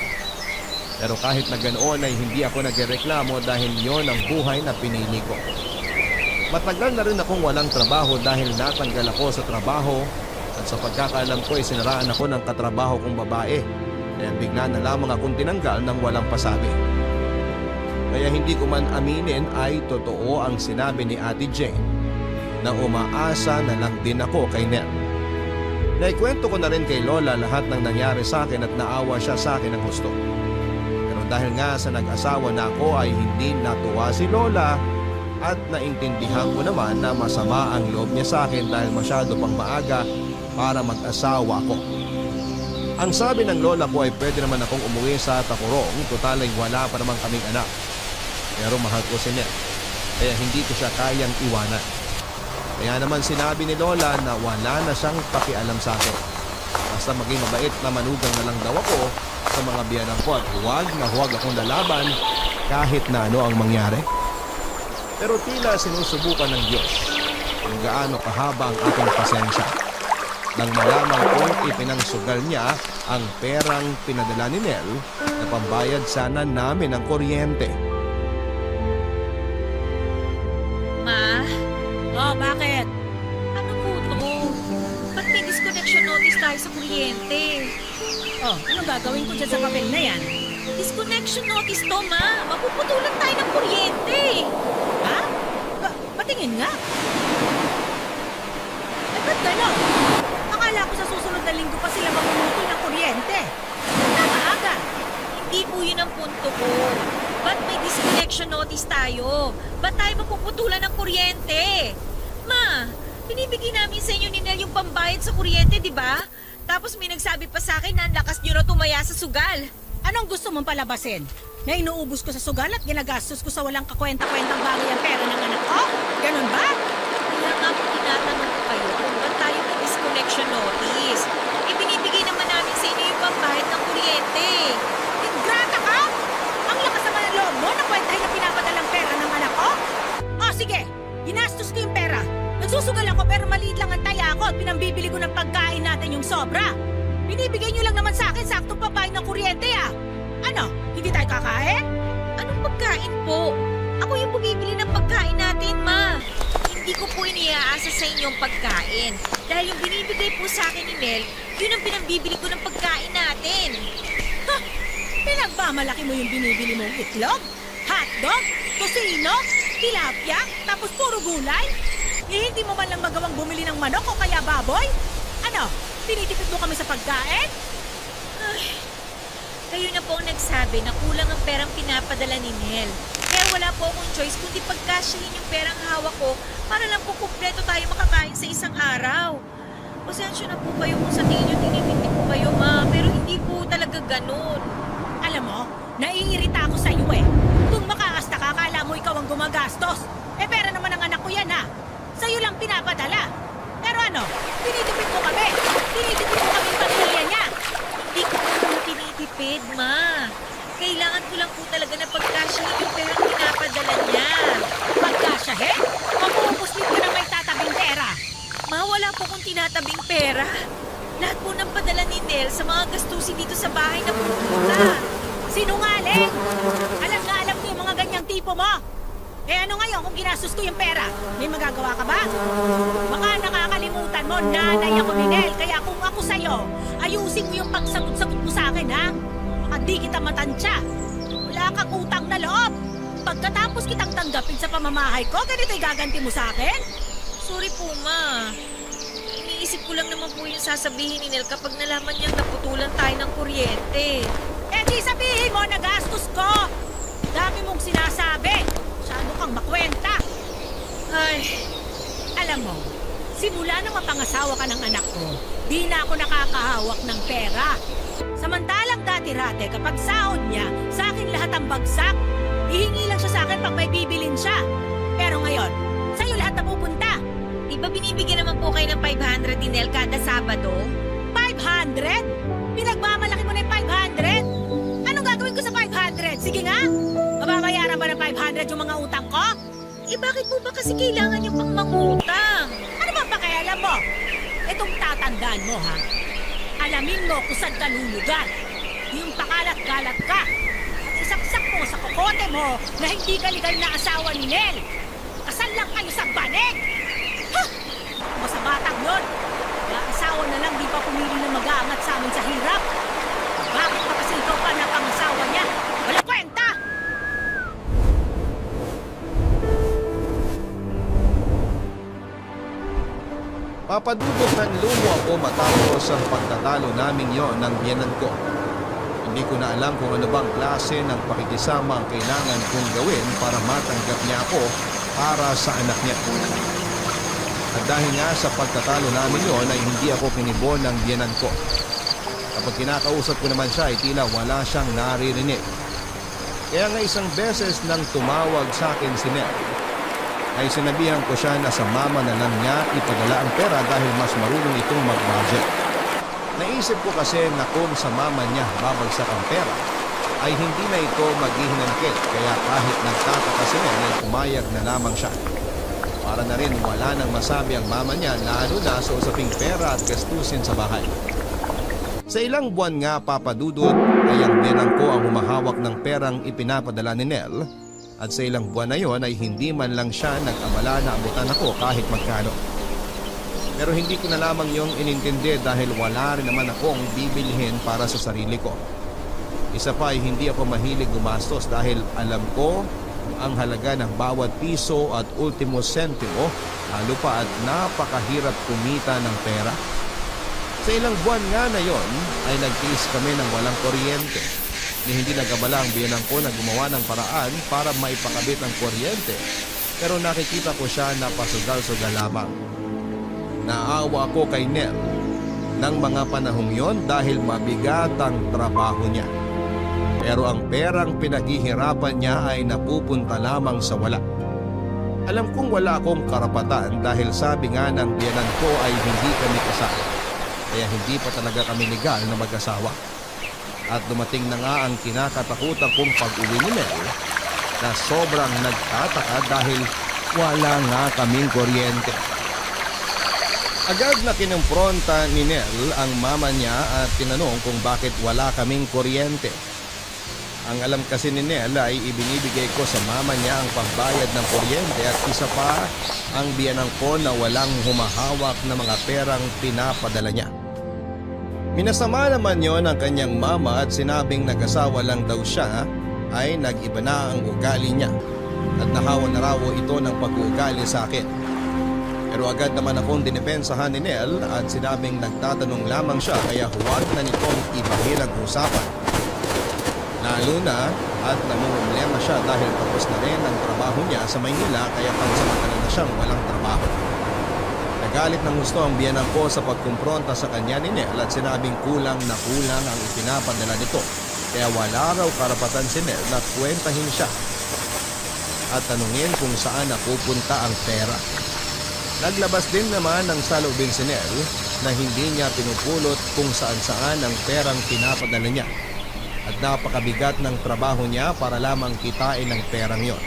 Pero kahit na ganoon ay hindi ako nagreklamo dahil yon ang buhay na pinili ko. Matagal na rin akong walang trabaho dahil natanggal ako sa trabaho at sa pagkakaalam ko ay sinaraan ako ng katrabaho kong babae. Kaya bigla na lamang akong tinanggal ng walang pasabi. Kaya hindi ko man aminin ay totoo ang sinabi ni Ate Jane na umaasa na lang din ako kay Nel. Naikwento ko na rin kay Lola lahat ng nangyari sa akin at naawa siya sa akin ng gusto. Pero dahil nga sa nag-asawa na ako ay hindi natuwa si Lola at naintindihan ko naman na masama ang loob niya sa akin dahil masyado pang maaga para mag-asawa ako. Ang sabi ng Lola ko ay pwede naman akong umuwi sa Tacorong, total ay wala pa naman kaming anak. Pero mahal ko si Nel, kaya hindi ko siya kayang iwanan. Kaya naman sinabi ni Lola na wala na siyang pakialam sa akin. Basta maging mabait na manugang na lang daw ako sa mga biyanan ko at huwag akong lalaban kahit na ano ang mangyari. Pero tila sinusubukan ng Diyos kung gaano kahaba ang aking pasensya. Nang malaman kong ipinangsugal niya ang perang pinadala ni Nel na pambayad sana namin ng kuryente. Ma, Oh, bakit? ano po to? Ba't may disconnection notice tayo sa kuryente? Oh, anong gagawin ko dyan sa papel na yan? Disconnection notice to, ma. Mapuputulan tayo ng kuryente. Ha? Patingin nga. Eh, ba't gano'n? Akala ko sa susunod na linggo pa sila mamumutol ng kuryente. Nakaaga. Hindi po yun ang punto ko. Ba't may disconnection notice tayo? Ba't tayo mapuputulan ng kuryente? Ma, binibigay namin sa inyo ni Nel yung pambayad sa kuryente, di ba? Tapos may nagsabi pa sa akin na ang lakas nyo na tumaya sa sugal. Anong gusto mong palabasin? Na inuubos ko sa sugal at ginagastos ko sa walang kakwenta-kwentang bagay ang pera ng anak ko? Ganun ba? Kaya nga po tinatanong ko kayo kung ba't tayo may disconnection notice. Ibinibigay naman namin sa inyo yung pambayad ng kuryente. Ingrata ka? Ang lakas naman ng loob mo na kwentahin na pinapadalang pera ng anak ko? O sige, ginastos ko yung pera. Nagsusugal ako pero maliit lang ang taya ko at pinambibili ko ng pagkain natin yung sobra. Binibigay nyo lang naman sa akin saktong pabayad ng kuryente ah. Ano, hindi tayo kakain? Anong pagkain po? Ako yung bumibili ng pagkain natin, ma. Hindi ko po iniaasa sa inyong pagkain. Dahil yung binibigay po sa akin ni Nel, yun ang pinambibili ko ng pagkain natin. Ha? Pinagmamalaki mo yung binibili mong itlog? Hotdog? Tosino? Tilapia? Tapos puro gulay? Eh, hindi mo man lang magawang bumili ng manok o kaya baboy? Ano, tinitipid mo kami sa pagkain? Ay, kayo na po ang nagsabi na kulang ang perang pinapadala ni Nel. Kaya wala po akong choice kundi pagkasyahin yung perang hawak ko para lang po kumpleto tayo makakain sa isang araw. Pasensya na po kayo kung sa tingin nyo tinitipid ko kayo, ma. Pero hindi po talaga ganun. Alam mo, naiirita ako sa iyo eh. Kung makaasta ka, akala mo ikaw ang gumagastos. Eh, pera naman ang anak ko yan ha. Sa'yo lang pinapadala. Pero ano, tinitipid mo kami. Tinitipid mo kami yung pamilya niya. Hindi ko po tinitipid, ma. Kailangan ko lang po talaga na pagkasyahin yung perang pinapadala niya. Pagkasyahin? Mapupuslip ka na may tatabing pera. Ma, wala po kong tinatabing pera. Lahat po ng padala ni Nel sa mga gastusin dito sa bahay na pupunta. Sinungaling! Alam na alam ko yung mga ganyang tipo mo. Eh ano ngayon kung ginastos ko yung pera? May magagawa ka ba? Baka nakakalimutan mo, nanay ako ni Nel. Kaya kung ako sa'yo, ayusin mo yung pagsagot-sagot mo sa akin, ha? Baka di kita matansya. Wala kang utang na loob. Pagkatapos kitang tanggapin sa pamamahay ko, ganito'y gaganti mo sa akin? Sorry po, ma. Iniisip ko lang naman po yung sasabihin ni Nel kapag nalaman niyang naputulan tayo ng kuryente. Eh di sabihin mo, nagastos ko. Dami mong sinasabi. Masyado kang makwenta. Ay, Alam mo, simula nang mapangasawa ka ng anak ko, di na ako nakakahawak ng pera. Samantalang dati-rate kapag sahod niya, sa akin lahat ang bagsak. Hihingi lang siya sa akin pag may bibilin siya. Pero ngayon, sa'yo lahat napupunta. di ba binibigyan naman po kayo ng 500 ni Nel kada Sabado? 500? Pinagmamalaki mo na yung 500? Anong gagawin ko sa 500? Sige nga, mababayaran ba ng 500 yung mga utang ko? Eh bakit po ba kasi kailangan niyo pang mangutang? Ano bang pakialam mo? Itong tatandaan mo, ha? Alamin mo kung saan ka lulugar. Yung pakalat-galat ka. At isaksak mo sa kokote mo na hindi ka legal na asawa ni Nel. Kasal lang kayo sa banig. Ha! Basta batang yun. Kaya asawa na lang di pa pumili na mag-aangat sa amin sa hirap. Bakit pa kasi ikaw pa na pangasawa niya? Walang kwenta! Papadudot ng lumo ako matapos ang pagtatalo namin yon ng biyenan ko. Hindi ko na alam kung ano bang klase ng pakikisama ang kailangan kong gawin para matanggap niya ako para sa anak niya. At dahil nga sa pagtatalo namin yon ay hindi ako kinibon ng biyenan ko. Kapag kinakausap ko naman siya ay tila wala siyang naririnig. Kaya nga isang beses nang tumawag sa akin si Nel, ay sinabihan ko siya na sa mama na lang niya ipadala ang pera dahil mas marunong itong mag-budget. Naisip ko kasi na kung sa mama niya babagsak ang pera, ay hindi na ito maghihinangkit kaya kahit nagtataka si Nel ay pumayag na lamang siya. Para na rin wala nang masabi ang mama niya lalo na sa usaping pera at gastusin sa bahay. Sa ilang buwan nga papadudot ay ang biyenan ko ang humahawak ng perang ipinapadala ni Nel. At sa ilang buwan na yon ay hindi man lang siya nag-abala na abutan ako kahit magkano. Pero hindi ko na lamang yung inintindi dahil wala rin naman akong bibilhin para sa sarili ko. Isa pa ay hindi ako mahilig gumastos dahil alam ko ang halaga ng bawat piso at ultimo sentimo, lalo pa at napakahirap kumita ng pera. Sa ilang buwan nga na yon ay nagtiis kami ng walang kuryente. Ni hindi nag-abala ang biyenan ko na gumawa ng paraan para maipakabit ang kuryente. Pero nakikita ko siya na pasugal-sugal lamang. Naawa ko kay Nel ng mga panahong yon dahil mabigat ang trabaho niya. Pero ang perang pinaghihirapan niya ay napupunta lamang sa wala. Alam kong wala akong karapatan dahil sabi nga ng biyenan ko ay hindi kami kasal. Kaya hindi pa talaga kami legal na mag-asawa. At dumating na nga ang kinakatakutan kong pag-uwi ni Nel na sobrang nagtataka dahil wala nga kaming kuryente. Agad na kinumpronta ni Nel ang mama niya at tinanong kung bakit wala kaming kuryente. Ang alam kasi ni Nel ay ibinibigay ko sa mama niya ang pambayad ng kuryente at isa pa ang biyenan ko na walang humahawak na mga perang pinapadala niya. Minasama naman yon ang kanyang mama at sinabing nag-asawa lang daw siya ay nag-iba na ang ugali niya at nahawa na raw ito ng pag-uugali sa akin. Pero agad naman akong dinipensahan ni Nel at sinabing nagtatanong lamang siya kaya huwag na nitong ibahin ang usapan. Lalo na at namumblema siya dahil tapos na rin ang trabaho niya sa Maynila kaya pansamantala na siyang walang trabaho. Nagalit ng gusto ang biyenan ko sa pagkumpronta sa kanya ni Nel at sinabing kulang na kulang ang ipinapadala nito. Kaya wala raw karapatan si Nel na kwentahin siya at tanungin kung saan napupunta ang pera. Naglabas din naman ng salubin si Nel na hindi niya pinupulot kung saan-saan ang perang pinapadala niya. At napakabigat ng trabaho niya para lamang kitain ang perang yon.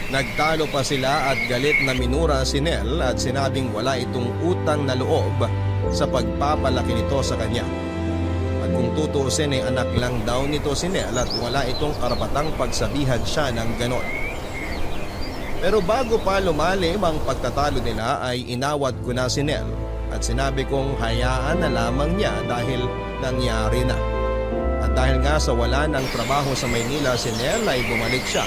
Nagtalo pa sila at galit na minura si Nel at sinabing wala itong utang na loob sa pagpapalaki nito sa kanya. At kung tutuusin ay anak lang daw nito si Nel at wala itong karapatang pagsabihan siya ng ganon. Pero bago pa lumalim ang pagtatalo nila ay inawat ko na si Nel at sinabi kong hayaan na lamang niya dahil nangyari na. At dahil nga sa wala ng trabaho sa Maynila si Nel ay bumalik siya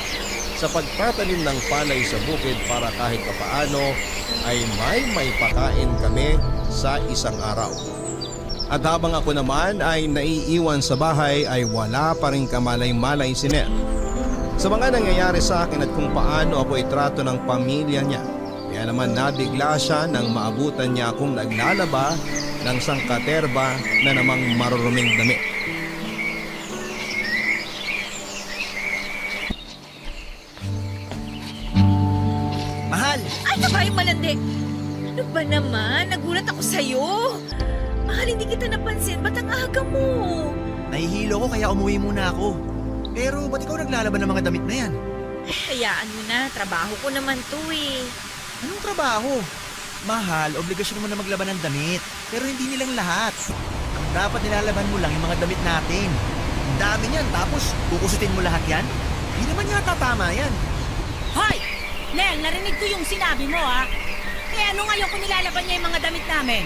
sa pagtatanim ng palay sa bukid para kahit papaano ay may pakain kami sa isang araw. At habang ako naman ay naiiwan sa bahay ay wala pa rin kamalay-malay si Nel sa mga nangyayari sa akin at kung paano ako itrato ng pamilya niya. Kaya naman nabigla siya nang maabutan niya akong naglalaba ng sangkaterba na namang maruruming damit. Mahal! Ay, kabayong malandi! Ano ba naman? Nagulat ako sa'yo. Mahal, hindi kita napansin. Ba't ang aga mo? Nahihilo ko kaya umuwi muna ako. Pero ba't ikaw naglalaban ng mga damit na yan? Hayaan mo na. Trabaho ko naman to eh. Anong trabaho? Mahal, obligasyon mo na maglaban ng damit. Pero hindi nilang lahat. Ang dapat nilalaban mo lang yung mga damit natin. Ang dami niyan, tapos kukusutin mo lahat yan? Hindi naman yata tama yan. Hoy! Nel, narinig ko yung sinabi mo ha. Eh ano ngayon kung nilalaban niya yung mga damit namin?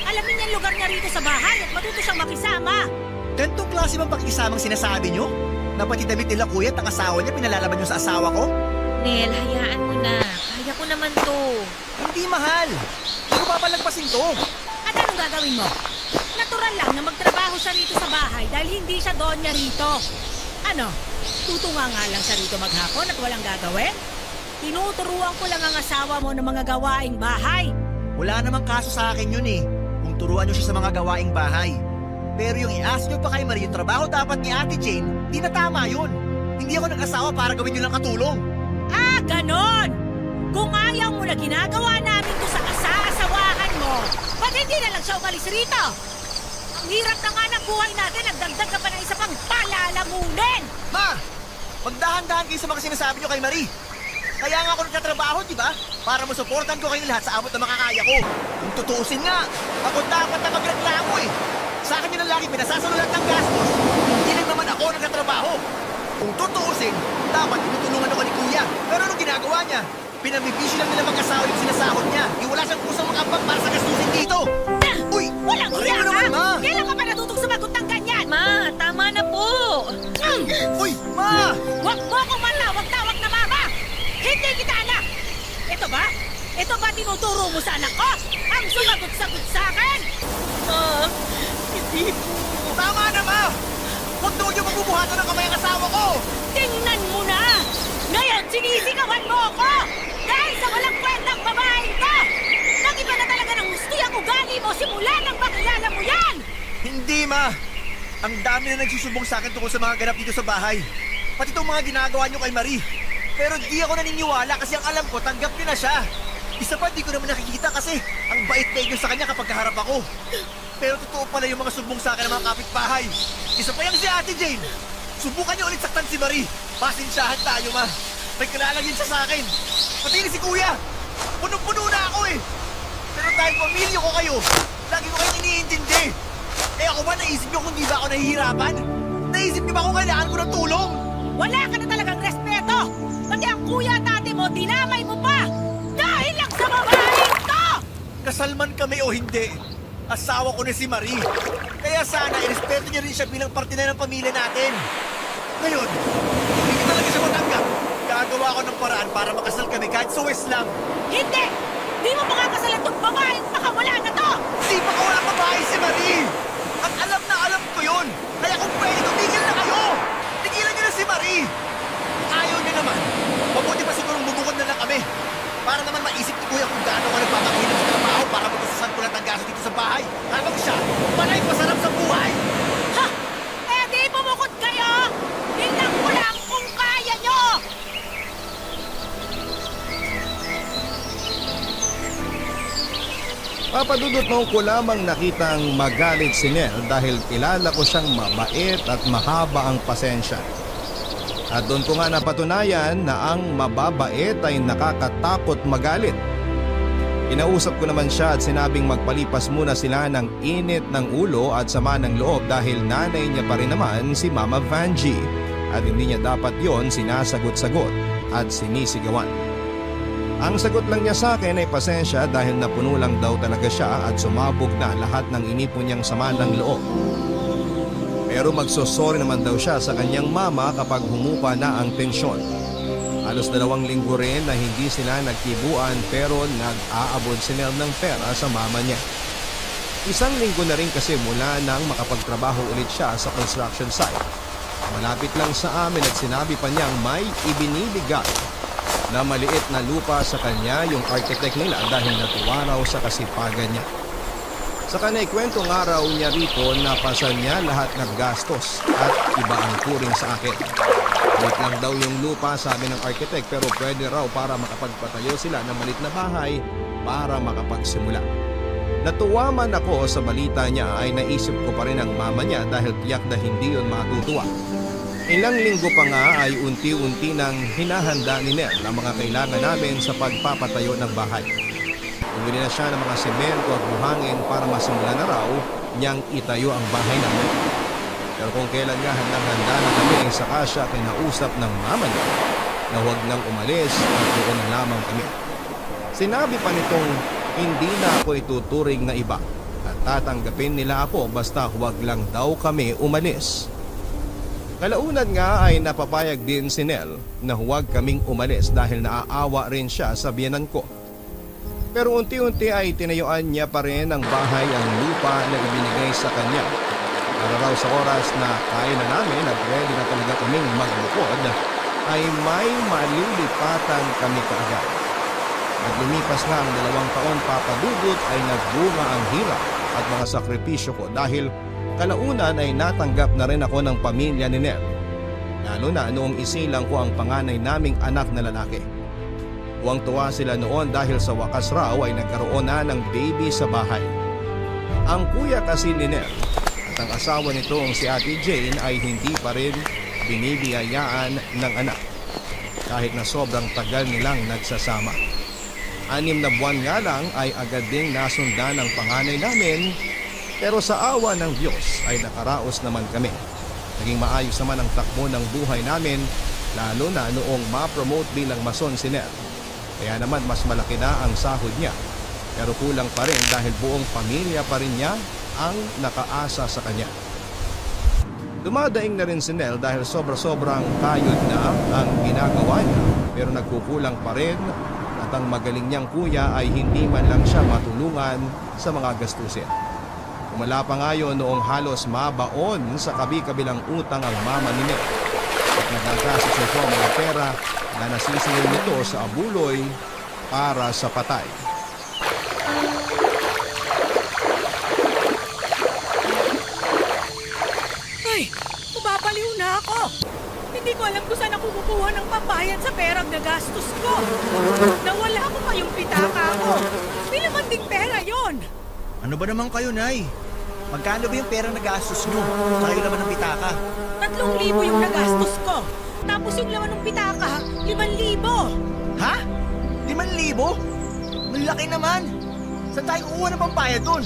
Alamin niya ang lugar niya rito sa bahay at matuto siyang makisama. Ganitong klase bang pakikisamang sinasabi nyo? Na pati damit nila kuya at ang asawa niya pinalalaban nyo sa asawa ko? Nel, hayaan mo na. Kaya ko naman to. Hindi mahal. Hindi ko papalagpasin to. At anong gagawin mo? Natural lang na magtrabaho siya rito sa bahay dahil hindi siya doon niya rito. Ano? Tutunga nga lang siya rito maghapon at walang gagawin? Tinuturuan ko lang ang asawa mo ng mga gawaing bahay. Wala namang kaso sa akin yun eh. Kung turuan nyo siya sa mga gawaing bahay. Pero yung i-ask nyo pa kay Marie yung trabaho dapat ni Ate Jane, di na tama yun. Hindi ako nag-asawa para gawin nyo lang katulong. Ah, ganon! Kung ayaw mo na ginagawa namin to sa asa-asawahan mo, ba't hindi na lang siya umalis rito? Ang hirap na nga ng buhay natin, nagdagdag ka pa ng isa pang palalamunin! Ma! Magdahan-dahan kayo sa mga sinasabi nyo kay Marie. Kaya nga ako nagtatrabaho, di ba? Para masuportan ko kayo lahat sa abot na makakaya ko. Kung tutuusin nga, ako dapat na magreklamo eh. Sa akin yun ang lagi pinasasalulan ng gastos. Hindi lang naman ako nagtatrabaho. Kung tutuusin, dapat tinutulungan ako ni Kuya. Pero anong ginagawa niya? Pinamibisyo lang nila mag-asawa yung sinasahod niya. Yung wala siyang kusang makapag para sa gastusin dito. Uy! Walang Pare hiya mo ka! naman, Ma! Kailan ka pa natutong sumagot ng ganyan? Ma, tama na po. Uy, Ma! Huwag mo akong manlawag-tawag na mama! Hindi kita anak! Ito ba? Ito ba tinuturo mo sa anak ko? Ang sumagot-sagot sa akin? Ma, hindi po. Tama na, Ma! Huwag na huwag yung magbubuhatan ng kamay ang asawa ko! Tingnan mo na! Ngayon sinisigawan mo ako! Dahil sa walang kwentang babae ito! Nag-iba na talaga ng gusto ang ugali mo simula nang makilala mo yan! Hindi, Ma! Ang dami na nagsusubong sa akin tungkol sa mga ganap dito sa bahay. Pati itong mga ginagawa niyo kay Marie. Pero di ako naniniwala kasi ang alam ko, tanggap niyo na siya. Isa pa, di ko naman nakikita kasi ang bait-bait niyo sa kanya kapag kaharap ako. Pero totoo pala yung mga subong sa akin ng mga kapitbahay. Isa pa yung si Ate Jane. Subukan niyo ulit saktan si Marie. Pasensyahan tayo, Ma. May kalalagin siya sa akin. Pati ni si Kuya. Punong-puno na ako eh. Pero dahil pamilya ko kayo, lagi ko kayo iniintindi. Eh ako ba, naisip niyo kung di ba ako nahihirapan? Naisip niyo ba kung kailangan ko ng tulong? Wala ka na talagang respeto! Pati ang kuya at ate mo, dinamay mo pa! Dahil lang sa babaeng to! Kasal man kami o hindi, asawa ko na si Marie. Kaya sana, irespeto niyo rin siya bilang parte na ng pamilya natin. Ngayon, hindi ko talaga siya matanggap. Gagawa ko ng paraan para makasal kami kahit suwes lang. Hindi! Di mo makakasalan tong babaeng pakawala na to! Di pa ka walang babae si Marie! At alam na alam ko yun! Kaya kung pwede, tumigil na kayo! Tigilan niyo na si Marie! Kung ayaw niyo naman, mabuti pa sigurong bubukod na lang kami. Para naman maisip ni Kuya kung gaano ka nagpapakahirap sa trabaho para magustusan ko lang ang gaso dito sa bahay. Habang siya, panay pasarap sa buhay! Ha! Eh di bumukod kayo! Tingnan ko lang kung kaya nyo! Papadudot mo ko lamang nakitang magalit si Nel dahil kilala ko siyang mabait at mahaba ang pasensya. At doon ko nga napatunayan na ang mababait ay nakakatakot magalit. Inausap ko naman siya at sinabing magpalipas muna sila ng init ng ulo at sama ng loob dahil nanay niya pa rin naman si Mama Vanjie at hindi niya dapat yon sinasagot-sagot at sinisigawan. Ang sagot lang niya sa akin ay pasensya dahil napuno lang daw talaga siya at sumabog na lahat ng inipon niyang sama ng loob. Pero magsosorry naman daw siya sa kanyang mama kapag humupa na ang tensyon. Halos 2 linggo rin na hindi sila nagkibuan pero nag-aabot si Nel ng pera sa mama niya. 1 linggo na rin kasi mula nang makapagtrabaho ulit siya sa construction site. Malapit lang sa amin at sinabi pa niyang may ibinibigay na maliit na lupa sa kanya yung architect nila dahil natuwa raw sa kasipagan niya. Sa kanay kwentong araw niya rito, napasan niya lahat ng gastos at iba ang turing sa akin. Wait lang daw yung lupa sabi ng architect pero pwede raw para makapagpatayo sila ng maliit na bahay para makapagsimula. Natuwa man ako sa balita niya ay naisip ko pa rin ang mama niya dahil tiyak na hindi yun matutuwa. Ilang linggo pa nga ay unti-unti nang hinahanda ni Nel ang mga kailangan namin sa pagpapatayo ng bahay. Bumili na siya ng mga semento at buhangin para masimulan na raw niyang itayo ang bahay namin. Pero kung kailan nga handang-handa na kami, saka siya kinausap ng mama niya na huwag nang umalis at doon na lamang kami. Sinabi pa nitong hindi na ako ituturing na iba at tatanggapin nila ako basta huwag lang daw kami umalis. Kalaunan nga ay napapayag din si Nel na huwag kaming umalis dahil naaawa rin siya sa biyenan ko. Pero unti-unti ay tinayuan niya pa rin ang bahay ang lupa na ibinigay sa kanya. Para raw sa oras na kaya na namin at ready na talaga kaming maglukod, ay may malilipatan kami kaagad. At lumipas nga ang 2 taon papadudot ay nagbunga ang hirap at mga sakripisyo ko dahil kalaunan ay natanggap na rin ako ng pamilya ni Nel. Lalo na noong isilang ko ang panganay naming anak na lalaki. Tuwang-tuwa sila noon dahil sa wakas raw ay nagkaroon na ng baby sa bahay. Ang kuya kasi ni Nel at ang asawa nitong si Ate Jane ay hindi pa rin binibiyayaan ng anak. Kahit na sobrang tagal nilang nagsasama. 6 na buwan nga lang ay agad ding nasundan ng panganay namin. Pero sa awa ng Diyos ay nakaraos naman kami. Naging maayos naman ang takbo ng buhay namin lalo na noong ma-promote bilang mason si Nel. Kaya naman mas malaki na ang sahod niya Pero kulang pa rin dahil buong pamilya pa rin niya ang nakaasa sa kanya. Dumadaing na rin si Nel dahil sobra-sobrang kayod na ang ginagawa niya. Pero nagkukulang pa rin at ang magaling niyang kuya ay hindi man lang siya matulungan sa mga gastusin. Umala pa nga yun noong halos mabaon sa kabi-kabilang utang ang mama ni Nel. At nagagastos ito ang mga pera na nasisingil nito sa abuloy para sa patay. Ay, mababaliw na ako. Hindi ko alam kung saan ako kukuha ng pambayad sa perang nagastos ko. Nawala ko pa yung pitaka ko. May laman ding pera yon. Ano ba naman kayo, Nay? Magkano ba yung perang nagastos nyo? Saka yung laman ng pitaka? 3,000 yung nagastos ko. Tapos yung laman ng pitaka, 5,000. Ha? 5,000? Malaki naman! Saan tayo kukuha ng pampayad dun?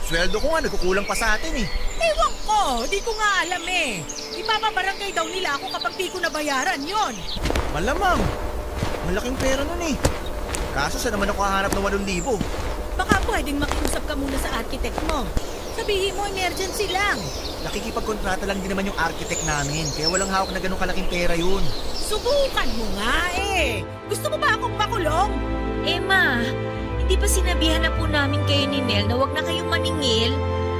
Sweldo ko nga, nagkukulang pa sa atin eh. Ewan ko, di ko nga alam eh. Ipapabarangay daw nila ako kapag di ko nabayaran yon. Malamang. Malaking pera nun eh. Kaso saan naman ako hahanap ng 8,000? Baka pwedeng makiusap ka muna sa architect mo. Sabihin mo emergency lang. Nakikipagkontrata lang din naman yung architect namin, kaya walang hawak na ganun kalaking pera yun. Subukan mo nga eh. Gusto mo ba akong makulong? Emma, hindi ba sinabihan na po namin kayo ni Nel na wag na kayong maningil?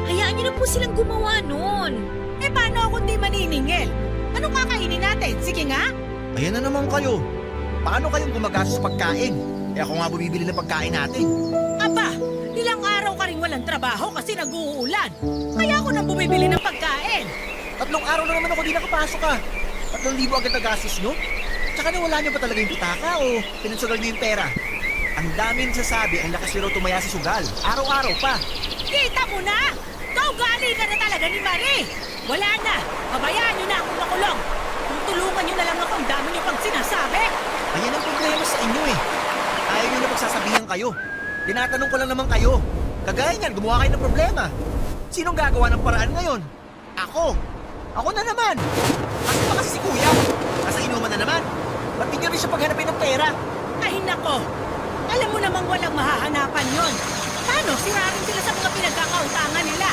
Hayaan niyo na po silang gumawa nun. Eh paano ako di maniningil? Anong kakainin natin? Sige nga. Ayan na naman kayo. Paano kayong gumagastos sa pagkain? Eh ako nga bumibili ng pagkain natin. Aba, ilang araw ka rin walang trabaho kasi nag-uulan. Kaya ako nang bumibili ng pagkain. 3 araw na naman ako di nakapasok ah. 3,000 agad na gastos nyo? Tsaka nawala nyo ba talaga yung pitaka o pinansugal nyo yung pera? Ang daming sasabi ang lakas nyo raw tumaya si Sugal. Araw-araw pa. Kita mo na! Kaugali ka na talaga ni Marie! Wala na! Pabayaan nyo na akong makulong! Tutulungan nyo na lang ako, ang dami nyo pang sinasabi! Ayan ang problema sa inyo eh. Ayaw nyo na pagsasabihan kayo. Tinatanong ko lang naman kayo. Kagaya niyan, gumawa kayo ng problema. Sinong gagawa ng paraan ngayon? Ako. Ako na naman. Kasi ba kasi si Kuya? Nasa inuman na naman. Ba't di nyo rin siya paghanapin ng pera? Ay nako! Alam mo namang walang mahahanapan yon. Paano? Sirarin sila sa mga pinagkakautangan nila.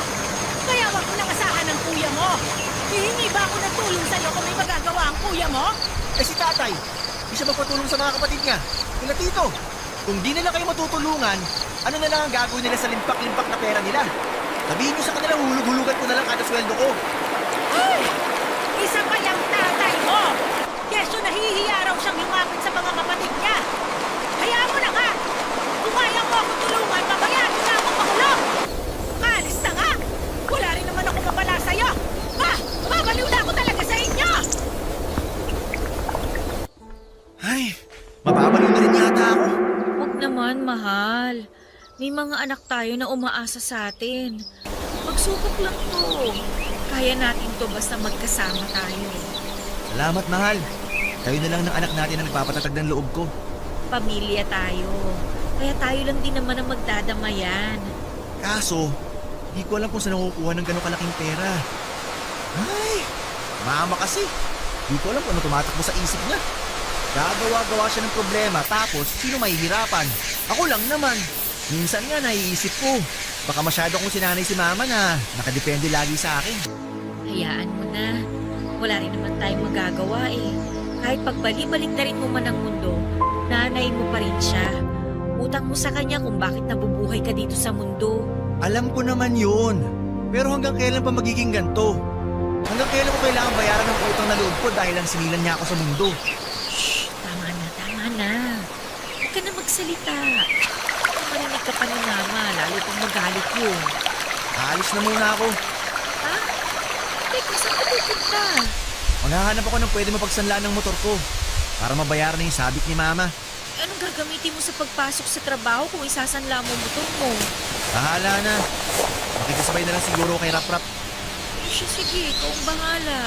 Kaya wag mo nang asahan ng kuya mo. Hihingi ba ako ng tulong sa'yo kung may magagawa ang kuya mo? Eh si tatay, di siya magpatulong sa mga kapatid niya. Kila tito, kung di nila kayo matutulungan, ano na lang ang gagawin nila sa limpak-limpak na pera nila? Sabihin niyo sa kanila, hulug-hulugan ko na lang kada sweldo ko. Ay! Isa pa yung tatay mo! Kesyo nahihiya raw siyang lumapit sa mga kapatid niya. Hayaan mo na nga! Kung kaya mo ako tulungan, pabayaan mo na ako makulong! Kaalis na nga! Wala rin naman ako mapala sa'yo! Babaliw na ako talaga sa inyo! Ay, mababaliw na rin yata ako. Wag naman, mahal. May mga anak tayo na umaasa sa atin. Magsubok lang to. Kaya natin to basta magkasama tayo. Salamat, mahal. Kayo na lang ng anak natin ang nagpapatatag ng loob ko. Pamilya tayo. Kaya tayo lang din naman ang magdadamayan. Kaso, di ko alam kung saan nakukuha ng gano'ng kalaking pera. Ay, mama kasi. Di ko alam kung ano tumatakbo sa isip niya. Gagawa-gawa siya ng problema tapos sino mahihirapan? Ako lang naman. Minsan nga naiisip ko, baka masyado kong sinanay si mama na nakadepende lagi sa akin. Hayaan mo na. Wala rin naman tayong magagawa eh. Kahit pagbalik-balik na rin mo man ang mundo, nanay mo pa rin siya. Utang mo sa kanya kung bakit nabubuhay ka dito sa mundo. Alam ko naman yun. Pero hanggang kailan pa magiging ganito? Hanggang kailan ko kailangan bayaran ng utang na loob ko dahil lang sinilan niya ako sa mundo? Shh! Tama na. Huwag ka na magsalita. Marinig ka pa ni mama, lalo kung magalit yun. Aalis na muna ako. Ha? Teka, saan ka pupunta? Maghahanap ako ng pwede mapagsanlaan ng motor ko para mabayaran na yung sabit ni mama. Anong gagamitin mo sa pagpasok sa trabaho kung isasanla mo motor mo? Bahala na. Makikasabay na lang siguro kay Rap Rap. Sige, ikaw ang bahala.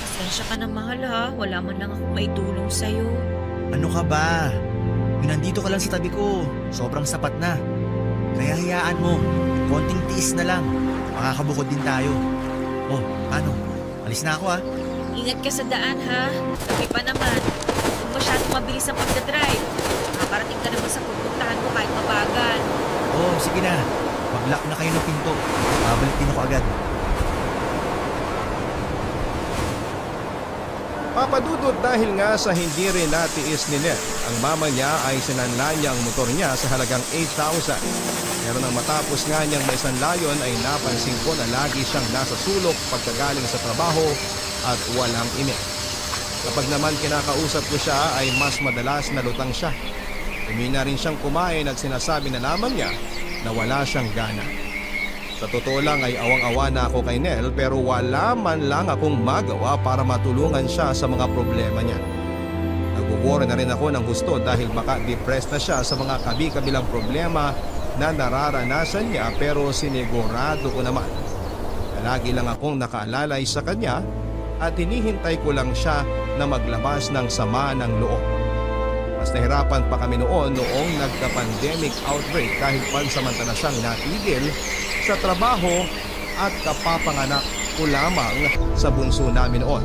Pasensya ka na, mahal ha. Wala man lang akong maitulong sa'yo. Ano ka ba? Yung nandito ka lang sa tabi ko, sobrang sapat na. Kaya hayaan mo, konting tiis na lang. Makakabukod din tayo. Oh, ano? Alis na ako ha. Ingat ka sa daan ha. Sabi pa naman, kung masyadong mabilis ang pagdadrive, makarating ka naman sa pupuntahan mo kahit mabagal. Oh, sige na. Mag-lock na kayo ng pinto. Babalik din ako agad. Papadudot dahil nga sa hindi rin natiis ni Ned, ang mama niya ay sinanla niya ang motor niya sa halagang 8,000. Pero nang matapos nga niyang may sanlayon ay napansin ko na lagi siyang nasa sulok pagkagaling sa trabaho at walang ine. Kapag naman kinakausap ko siya ay mas madalas na lutang siya. Hindi na rin siyang kumain at sinasabi na lamang niya na wala siyang gana. Sa totoo lang ay awang-awa na ako kay Nel pero wala man lang akong magawa para matulungan siya sa mga problema niya. Nagwawari na rin ako ng gusto dahil baka depressed na siya sa mga kabi-kabilang problema na nararanasan niya pero sinigurado ko naman na lagi lang akong nakaalalay sa kanya at hinihintay ko lang siya na maglabas ng sama ng loob. Mas nahirapan pa kami noong nagka-pandemic outbreak dahil pansamantala siyang natigil sa trabaho at kapapanganak ko lamang sa bunso namin noon.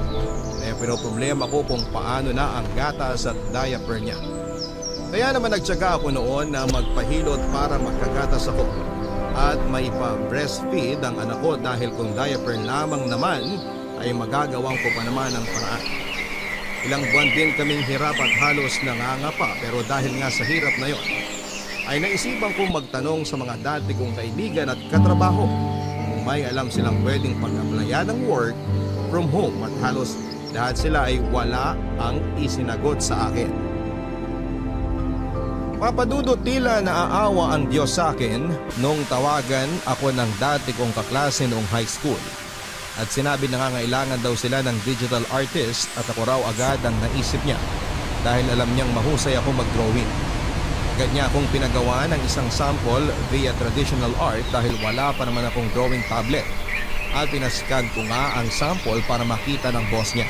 Pero problema ko kung paano na ang gatas at diaper niya. Kaya naman nagtyaga ako noon na magpahilot para magkagatas ako at maipa-breastfeed ang anak ko dahil kung diaper lamang naman ay magagawang ko pa naman ang paraan. Ilang buwan din kaming hirap at halos nangangapa pero dahil nga sa hirap na yon ay naisipan kong magtanong sa mga dati kong kaibigan at katrabaho kung may alam silang pwedeng pag-applyan ng work from home at halos lahat sila ay wala ang isinagot sa akin. Papadudot tila naaawa ang Diyos sa akin nung tawagan ako ng dati kong kaklase noong high school. At sinabi na nangangailangan daw sila ng digital artist at ako raw agad ang naisip niya dahil alam niyang mahusay ako mag-drawing. Agad niya akong pinagawa ng isang sample via traditional art dahil wala pa naman akong drawing tablet. At pinascan ko nga ang sample para makita ng boss niya.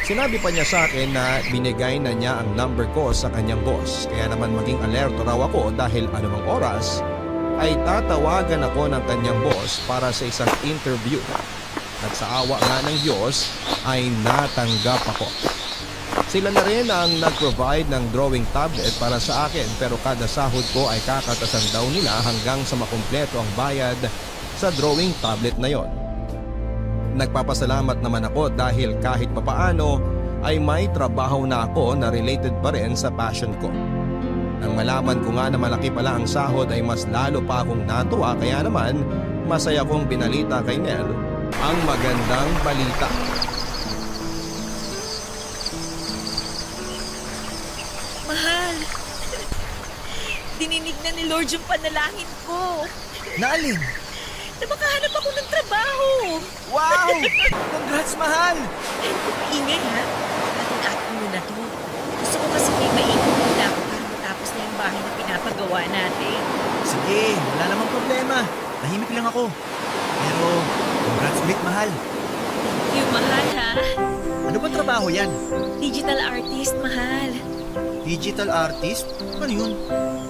Sinabi pa niya sa akin na binigay na niya ang number ko sa kanyang boss. Kaya naman maging alerto raw ako dahil anumang oras ay tatawagan ako ng kanyang boss para sa isang interview. At sa awa nga ng Diyos ay natanggap ako. Sila na rin ang nag-provide ng drawing tablet para sa akin pero kada sahod ko ay kakatasan daw nila hanggang sa makumpleto ang bayad sa drawing tablet na yon. Nagpapasalamat naman ako dahil kahit papaano ay may trabaho na ako na related pa rin sa passion ko. Nang malaman ko nga na malaki pala ang sahod ay mas lalo pa akong natuwa kaya naman masaya kong binalita kay Nel ang magandang balita. Mahal, dininig na ni Lord yung panalangin ko. Naalin? Na makahanap ako ng trabaho. Wow! Congrats, mahal! Ingay ha? Atin-atin mo na to. Gusto ko kasi may maikot muna ako para matapos na yung bahay na pinapagawa natin. Sige, wala namang problema. Tahimik lang ako. Pero, congrats ulit, mahal. Yung mahal ha? Ano ba trabaho yan? Digital artist, mahal. Digital artist? Ano yun?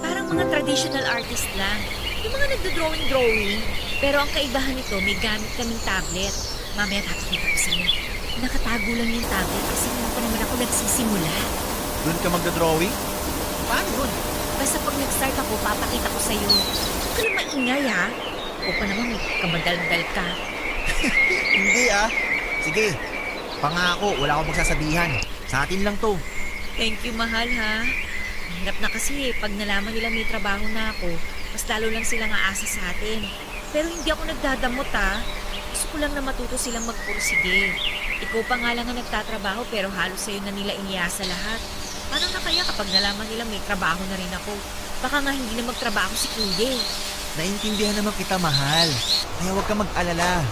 Parang mga traditional artist lang. Yung mga nagdo-drawing. Pero ang kaibahan nito, may gamit kaming tablet. Mamaya papakita ko sa'yo. Nakatago lang yung tablet kasi hindi pa naman ako nagsisimula. Doon ka magda-drawing? Paano yun? Basta pag nag-start ako, papakita ko sa'yo. Huwag ka lang maingay ha. O pa naman, kamadal-dal ka. Hindi ah. Sige, pangako, wala akong magsasabihan. Sa atin lang to. Thank you, mahal ha. Hirap na kasi pag nalaman nila may trabaho na ako, mas lalo lang silang aasa sa atin. Pero hindi ako nagdadamot ha. Gusto ko lang na matuto silang magpursige. Ikaw pa nga lang ang nagtatrabaho pero halos sa'yo na nila iniasa lahat. Paano na kaya kapag nalaman nila may trabaho na rin ako? Baka nga hindi na magtrabaho si Kuya. Naintindihan naman kita, mahal. Kaya huwag ka mag-alala.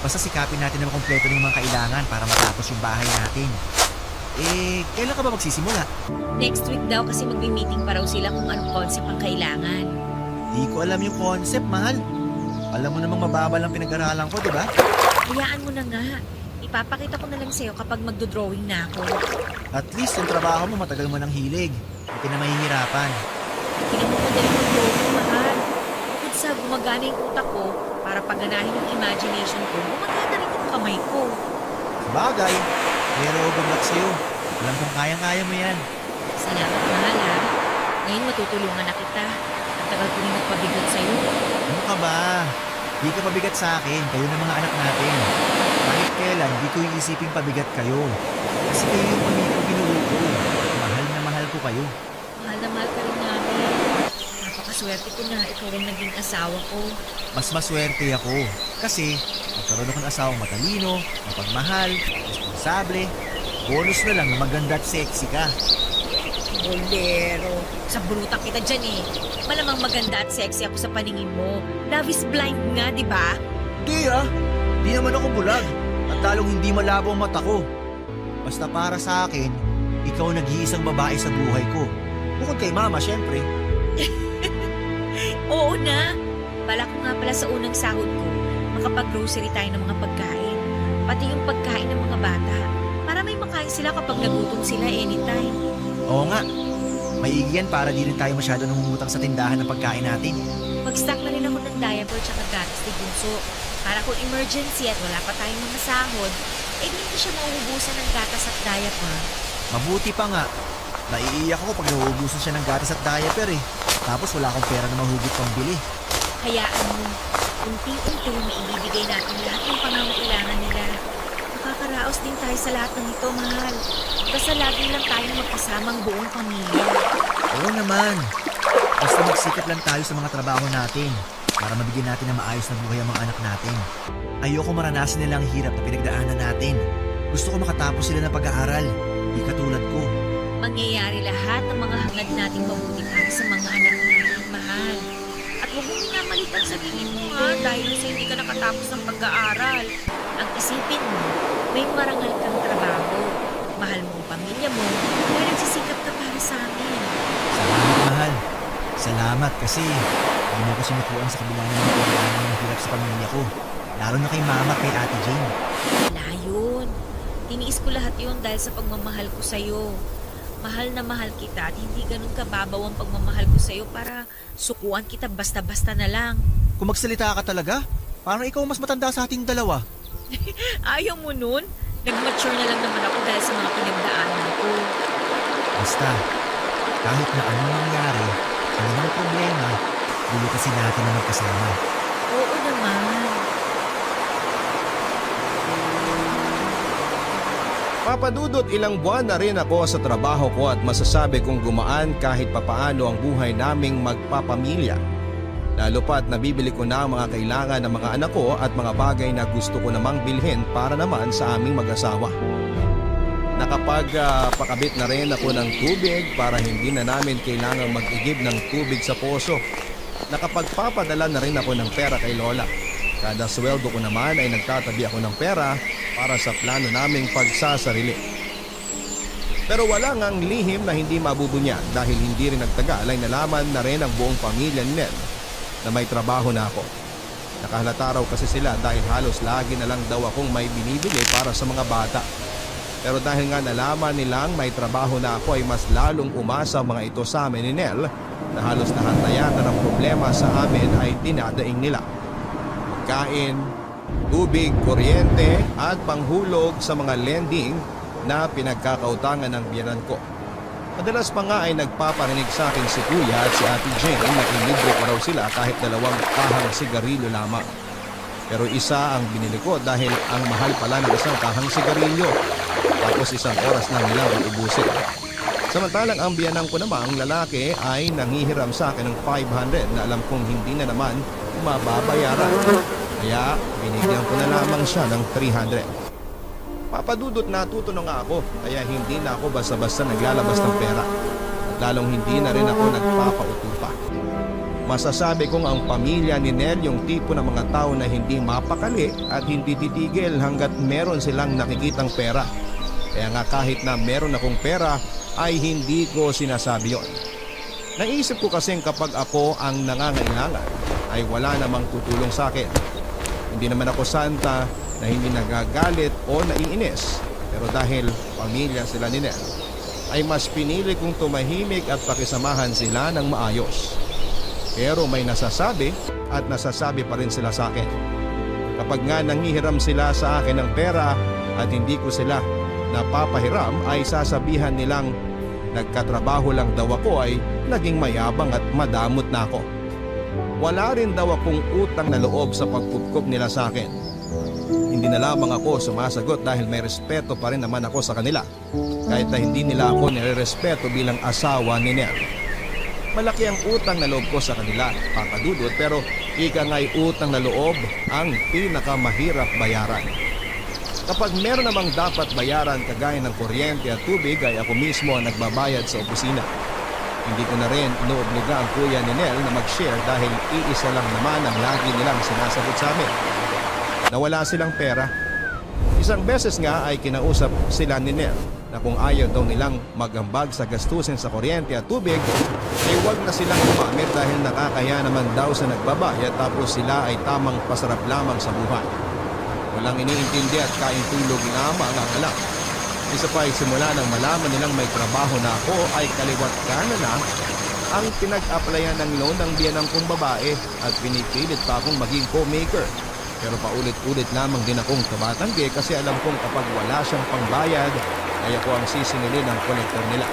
Basta sikapin natin na makumpleto ng mga kailangan para matapos yung bahay natin. Kailan ka ba magsisimula? Next week daw kasi magmi-meeting pa raw sila kung anong concept ang kailangan. Di ko alam yung concept, mahal. Alam mo namang mababa lang pinag-aralan ko, di ba? Hayaan mo na nga. Ipapakita ko na lang sa'yo kapag magdo-drawing na ako. At least yung trabaho mo matagal mo ng hilig. Hindi ka na mahihirapan. Tingnan mo madali mag-drawing, mahal. Bukod sa gumagana yung utak ko para paganahin yung imagination ko, gumagana rin yung kamay ko. Bagay. Pero good luck sa'yo. Alam kong kayang-kaya mo yan. Salamat, mahal ha. Ngayon matutulungan na kita. Ang tagal ko rin magpabigat sa'yo. Ano ka ba? Di ka pabigat sa akin, kayo na mga anak natin. Kahit kailan, di ko iisipin pabigat kayo. Kasi kayo yung pamilyang binuo ko. Mahal na mahal ko kayo. Mahal na mahal ka rin namin. Napakaswerte ko na ikaw ang naging asawa ko. Mas maswerte ako. Kasi nagkaroon ako ng asawang matalino, mapagmahal, responsable. Bonus na lang na maganda at sexy ka. Bolero. Sa bruta kita dyan eh. Malamang maganda at sexy ako sa paningin mo. Love is blind nga, di ba? Di ah. Di naman ako bulag. At lalong hindi malabo ang mata ko. Basta para sa akin, ikaw ang nag-iisang babae sa buhay ko. Bukod kay mama, syempre. Oo na. Bala ko nga pala sa unang sahod ko, makapag-grocery tayo ng mga pagkain. Pati yung pagkain ng mga bata. Para may makain sila kapag nagutom sila anytime. Oo nga. Maigi yan para di rin tayo masyado nangungutang sa tindahan ng pagkain natin. Mag-stock na rin ako ng diaper tsaka gatas ni Bunso. Para kung emergency at wala pa tayong mga sahod, eh hindi siya mauubusan ng gatas at diaper. Mabuti pa nga. Naiiyak ako pag nauubusan siya ng gatas at diaper eh. Tapos wala akong pera na mahugot pang bili. Hayaan mo, unti-unti maibibigay natin lahat ng pangangailangan nila. Makakaraos din tayo sa lahat ng ito, mahal. Basta lagi lang tayong magkasamang buong pamilya. Oo naman. Basta magsikap lang tayo sa mga trabaho natin para mabigyan natin ng maayos na buhay ang mga anak natin. Ayoko maranasan nila ang hirap na pinagdaanan natin. Gusto ko makatapos sila ng pag-aaral. Di katulad ko. Mangyayari lahat ng mga hangad nating mabuti para sa mga anak natin, mahal. At huwag mong minamalitan sa tingin mo ha, dahil sa hindi ka nakatapos ng pag-aaral. Ang isipin mo, may marangal kang trabaho. Mahal mo ang pamilya mo, kaya nagsisikap ka para sa amin. Salamat, mahal. Salamat kasi hindi mo ko sinukuan sa kabila ng mga kailangan ng hirap sa pamilya ko. Lalo na kay mama at kay ate Jane. Wala yun. Tiniis ko lahat yun dahil sa pagmamahal ko sa'yo. Mahal na mahal kita at hindi ganun kababaw ang pagmamahal ko sa'yo para sukuan kita basta-basta na lang. Kung magsalita ka talaga, parang ikaw mas matanda sa ating dalawa. Ayaw mo nun? Nag-mature na lang naman ako dahil sa mga pinagdaanan ko. Basta, kahit na anong mangyari, hindi naman problema, dulo kasi natin na magkasama. Oo naman. Papadudot ilang buwan na rin ako sa trabaho ko at masasabi kong gumaan kahit papaano ang buhay naming magpapamilya. Lalo pa't nabibili ko na ang mga kailangan ng mga anak ko at mga bagay na gusto ko namang bilhin para naman sa aming mag-asawa. Nakapagpakabit na rin ako ng tubig para hindi na namin kailangang mag-igib ng tubig sa poso. Nakapagpapadala na rin ako ng pera kay Lola. Kada sweldo ko naman ay nagtatabi ako ng pera para sa plano naming pagsasarili. Pero wala ngang lihim na hindi mabubunyag dahil hindi rin nagtagal ay nalaman na rin ang buong pamilya ni Ned na may trabaho na ako. Nakahalata raw kasi sila dahil halos lagi na lang daw akong may binibili para sa mga bata. Pero dahil nga nalaman nilang may trabaho na ako ay mas lalong umasa mga ito sa amin ni Nel na halos lahat na yata ng problema sa amin ay dinadaing nila. Kain, tubig, kuryente at panghulog sa mga lending na pinagkakautangan ng biyanan ko. Madalas pa nga ay nagpaparinig sa akin si Kuya at si Ate Jane na ilibre pa raw sila kahit 2 kahang sigarilyo lamang. Pero isa ang binili ko dahil ang mahal pala ng isang kahang sigarilyo. Tapos 1 oras lang nilang uubusin. Samantalang ang biyanan ko namang lalaki ay nangihiram sa akin ng 500 na alam kong hindi na naman mababayaran. Kaya binigyan ko na lamang siya ng 300. Papadudot natuto na nga ako kaya hindi na ako basta-basta naglalabas ng pera. At lalong hindi na rin ako nagpapautupa. Masasabi kong ang pamilya ni Nel yung tipo ng mga tao na hindi mapakali at hindi titigil hanggat meron silang nakikitang pera. Kaya nga kahit na meron akong pera ay hindi ko sinasabi yon. Naisip ko kasing kapag ako ang nangangailangan ay wala namang tutulong sa akin. Hindi naman ako santa na hindi nagagalit o naiinis. Pero dahil pamilya sila ni Nel, ay mas pinili kong tumahimik at pakisamahan sila ng maayos. Pero may nasasabi at nasasabi pa rin sila sa akin. Kapag nga nangihiram sila sa akin ng pera at hindi ko sila napapahiram ay sasabihan nilang nagkatrabaho lang daw ako ay naging mayabang at madamot na ako. Wala rin daw akong utang na loob sa pagpupkup nila sa akin. Hindi na lamang ako sumasagot dahil may respeto pa rin naman ako sa kanila, kahit na hindi nila ako nirerespeto bilang asawa ni Nel. Malaki ang utang na loob ko sa kanila, Papa Dudut, pero ika nga'y utang na loob ang pinakamahirap bayaran. Kapag meron namang dapat bayaran kagaya ng kuryente at tubig ay ako mismo ang nagbabayad sa opisina. Hindi ko na rin noobliga ang kuya ni Nel na mag-share dahil iisa lang naman ang lagi nilang sinasagot sa amin. Nawala silang pera. Isang beses nga ay kinausap sila ni Nel na kung ayaw daw nilang magambag sa gastusin sa kuryente at tubig, ay huwag na silang gumamit dahil nakakaya naman daw sa nagbabayad tapos sila ay tamang pasarap lamang sa buhay. Walang iniintindi at kaintulog ng ama ang akala. Isa pa ay simula nang malaman nilang may trabaho na ako ay kaliwat kanan na ang pinag-applyan ng loan ng biyanang kong babae at pinipilit pa akong maging co-maker. Pero paulit-ulit lamang din akong tumatanggi kasi alam kong kapag wala siyang pangbayad ay ako ang sisingilin ng kolektor nila.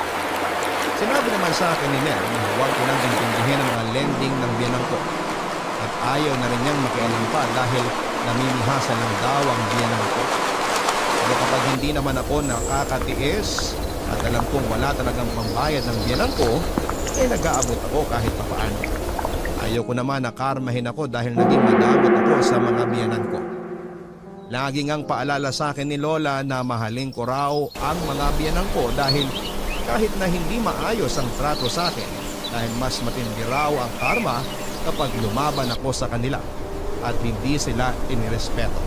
Sinabi naman sa akin ni Nel na huwag ko nang intindihin ang mga lending ng biyanang ko. At ayaw na rin niyang makialam pa dahil namimihasan lang daw ang biyanang ko. Pero kapag hindi naman ako nakakatiis at alam kong wala talagang pambayad ng biyanang ko, ay nag-aabot ako kahit papaano. Ayaw ko naman na karmahin ako dahil naging madamot ako sa mga biyanan ko. Laging ang paalala sa akin ni Lola na mahalin ko raw ang mga biyanan ko dahil kahit na hindi maayos ang trato sa akin, dahil mas matindi raw ang karma kapag lumaban ako sa kanila at hindi sila inirespeto.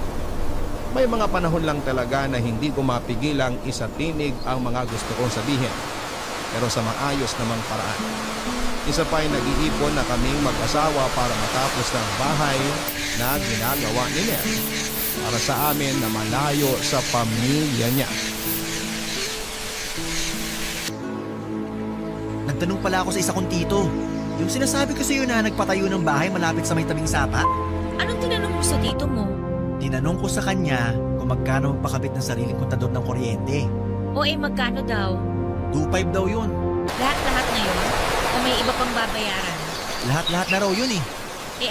May mga panahon lang talaga na hindi ko mapigilang isatinig ang mga gusto kong sabihin, pero sa maayos namang paraan. Isa pa ay nag-iipon na kaming mag-asawa para matapos ng bahay na ginagawa ni Nel para sa amin na malayo sa pamilya niya. Nagtanong pala ako sa isa kong tito. Yung sinasabi ko sa iyo na nagpatayo ng bahay malapit sa may tabing sapa. Anong tinanong mo sa tito mo? Tinanong ko sa kanya kung magkano magpakabit ng sariling kontador ng kuryente. O magkano daw? 2.5 daw yun. Lahat-lahat na yun? O may iba pang babayaran? Lahat-lahat na raw yun eh.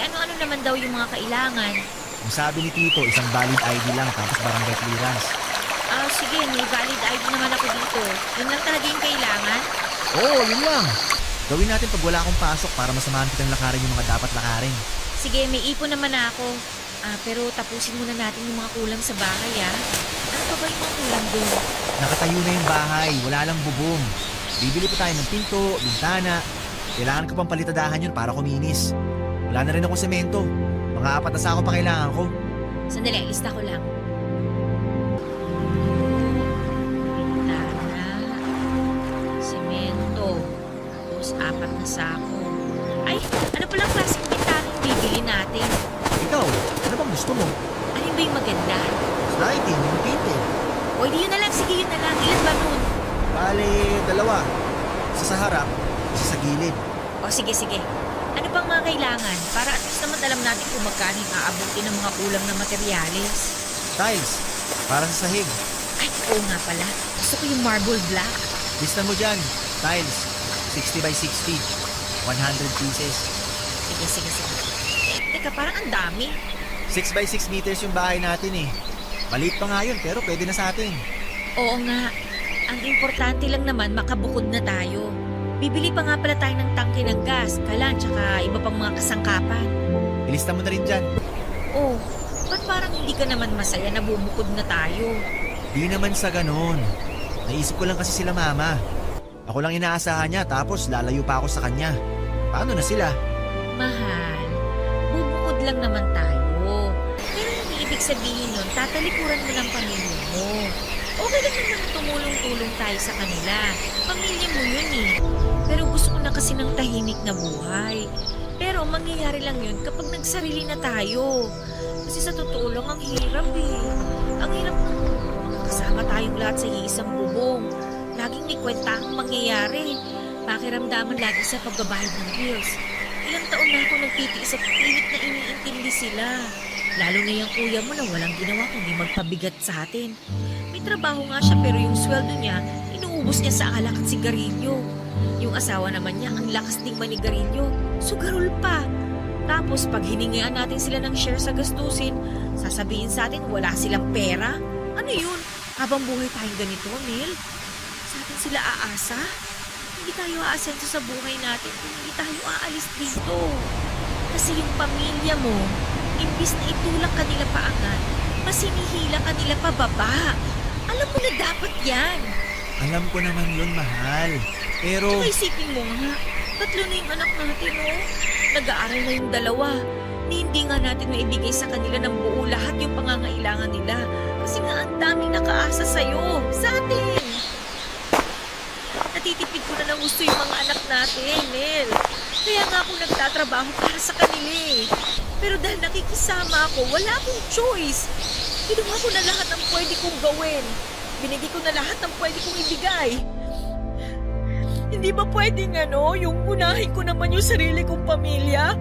Ano-ano naman daw yung mga kailangan? Ang sabi ni tito, isang valid ID lang tapos barangay clearance. Sige, may valid ID naman ako dito. Yun lang talaga yung kailangan? Oo, yun lang. Gawin natin pag wala akong pasok para masamahan kitang lakarin yung mga dapat lakarin. Sige, may ipon naman ako. Pero tapusin muna natin yung mga kulang sa bahay, Ano pa ba yung mga kulang doon? Nakatayo na yung bahay, wala lang bubong. Bibili pa tayo ng pinto, bintana. Kailangan ko pang palitadahan yun para kuminis. Wala na rin akong semento. Mga 4 na sako pa kailangan ko. Sandali, lista ko lang. Bintana, semento, tapos 4 na sako. Ay, ano palang klaseng bintana yung bibili natin? Ikaw, ano bang gusto mo? Alin ba yung maganda? Sliding, yung tinted. O, di yun na lang. Sige, yun na lang. Ilan ba nun? Bale, 2. Isa sa harap, isa sa gilid. O, sige. Ano pang mga kailangan? Para at least naman alam natin kung magkano yung aabutin ng mga kulang na materyales. Tiles, para sa sahig. Ay, oo nga pala. Gusto ko yung marble black. Lista mo dyan, tiles, 60 by 60, 100 pieces. Sige. Teka, parang ang dami. 6 by 6 meters yung bahay natin eh. Maliit pa nga yun, pero pwede na sa atin. Oo nga. Ang importante lang naman, makabukod na tayo. Bibili pa nga pala tayo ng tangke ng gas, kalan, tsaka iba pang mga kasangkapan. Ilista mo na rin dyan. Oh, ba't parang hindi ka naman masaya na bumukod na tayo? Di naman sa ganon. Naisip ko lang kasi sila mama. Ako lang inaasahan niya, tapos lalayo pa ako sa kanya. Paano na sila? Mahal, bubukod lang naman tayo. Pero hindi ibig sabihin nun, tatalikuran mo ng pamilya mo. Okay lang naman na tumulong-tulong tayo sa kanila. Pamilya mo yun eh. Pero gusto ko na kasi ng tahimik na buhay. Pero mangyayari lang yun kapag nagsarili na tayo. Kasi sa totoo lang, ang hirap eh. Ang hirap ng makakasama tayong lahat sa iisang bubong. Laging may kwentahang mangyayari. Pakiramdaman lagi sa pagbabayad ng bills. Ilang taon na ako nagtitiis at pilit na iniintindi sila. Lalo na yung kuya mo na walang ginawa kundi magpabigat sa atin. May trabaho nga siya pero yung sweldo niya, Inaubos niya sa alak at sigarilyo. Yung asawa naman niya, ang lakas ding manigarilyo. Sugarol pa. Tapos pag hiningian natin sila ng share sa gastusin, sasabihin sa atin wala silang pera. Ano yun? Habang buhay tayong ganito, Nel? Sa atin sila aasa? Hindi tayo aasenso sa buhay natin kung hindi tayo aalis dito. Kasi yung pamilya mo, imbis na itulak kanila paangat, mas hinihila kanila pababa. Alam mo na dapat yan. Alam ko naman yun, mahal. Pero... Saka isipin mo nga, 3 na yung anak natin, oh. Nag-aaral na yung 2. Hindi nga natin maibigay sa kanila ng buo lahat yung pangangailangan nila. Kasi nga ang daming nakaasa sa'yo, sa atin. Natitipid ko na ng gusto yung mga anak natin, Nel. Kaya nga ako nagtatrabaho para sa kanila eh. Pero dahil nakikisama ako, wala akong choice. Kinuha ko na lahat ng pwede kong gawin. Binigay ko na lahat ng pwede kong ibigay. Hindi ba pwedeng yung unahin ko naman yung sarili kong pamilya?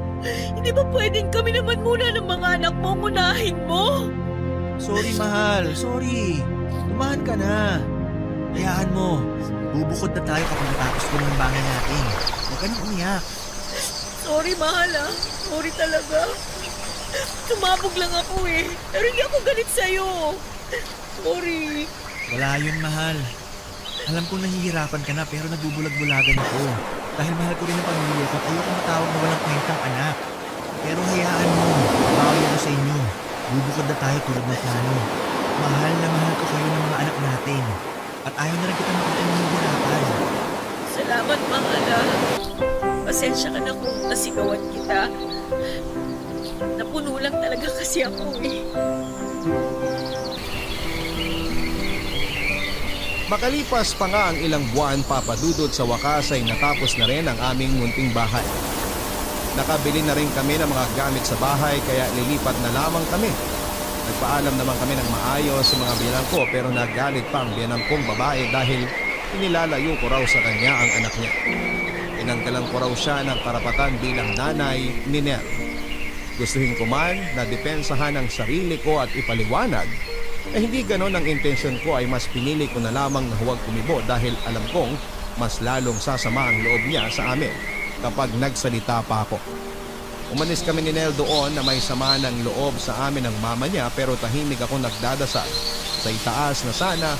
Hindi ba pwedeng kami naman muna ng mga anak mo ang unahin mo? Sorry, mahal. Sorry. Tumahan ka na. Hayaan mo. Bubukod na tayo kapag natapos ko ng bangay natin. Huwag ka nang umiyak. Sorry, mahal ah. Sorry talaga. Tumabog lang ako eh. Pero hindi ako galit sa'yo. Sorry. Wala yun, mahal. Alam kong nahihirapan ka na pero nagbubulag-bulagan ako. Dahil mahal ko rin ang pamilya ko, ayoko matawag na walang kwentang anak. Pero hayaan mo, bawal ako sa inyo. Bubukod na tayo tulad ng plano. Mahal na mahal ko kayo ng mga anak natin. At ayaw na rin kita makita ng hirapan. Salamat, mahal ah. Pasensya ka na kung nasigawan kita. Napuno lang talaga kasi ako eh. Makalipas pa nga ang ilang buwan, Papa Dudut, sa wakas ay natapos na rin ang aming munting bahay. Nakabili na rin kami ng mga gamit sa bahay kaya lilipat na lamang kami. Nagpaalam naman kami ng maayos sa mga biyanang ko pero nagalit pa ang biyanang kong babae dahil inilalayo ko raw sa kanya ang anak niya. Tinanggalan ko raw siya ng karapatan bilang nanay ni Nel. Gustuhin ko man na depensahan ang sarili ko at ipaliwanag hindi ganon ang intensyon ko ay mas pinili ko na lamang na huwag kumibo dahil alam kong mas lalong sasama ang loob niya sa amin kapag nagsalita pa ako. Umalis kami ni Nel doon na may sama ng loob sa amin ng mama niya pero tahimik ako nagdadasal sa itaas na sana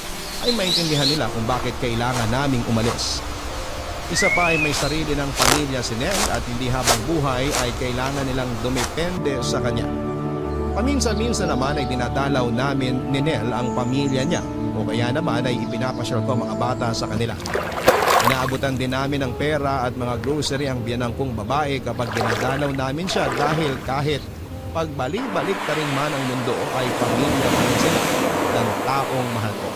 ay maintindihan nila kung bakit kailangan naming umalis. Isa pa ay may sarili ng pamilya si Nel at hindi habang buhay ay kailangan nilang dumepende sa kanya. Paminsan-minsan naman ay dinadalaw namin ni Nel ang pamilya niya o kaya naman ay ipinapasyal ko mga bata sa kanila. Inaabutan din namin ng pera at mga grocery ang biyanang kong babae kapag dinadalaw namin siya dahil kahit pagbalik-balik ka rin man ang mundo ay pamilya pa rin sila ng taong mahal ko.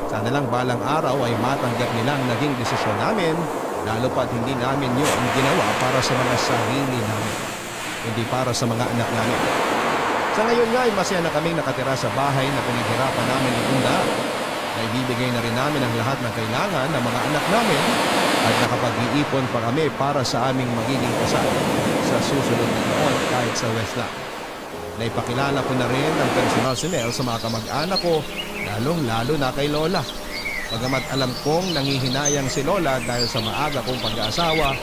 Sana lang balang araw ay matanggap nila ang naging desisyon namin lalo pat hindi namin yun ginawa para sa mga sarili namin, hindi para sa mga anak namin. Sa ngayon nga ay masaya na kaming nakatira sa bahay na pinaghirapan namin ng una. Naibibigay na rin namin ang lahat ng kailangan ng mga anak namin at nakapag-iipon pa kami para sa aming magiging kasal sa susunod na taon kahit sa Westland. Naipakilala ko na rin ang personal si Nel sa mga kamag-anak ko, lalong-lalo na kay Lola. Bagamat alam kong nangihinayang si Lola dahil sa maaga kong pag-aasawa,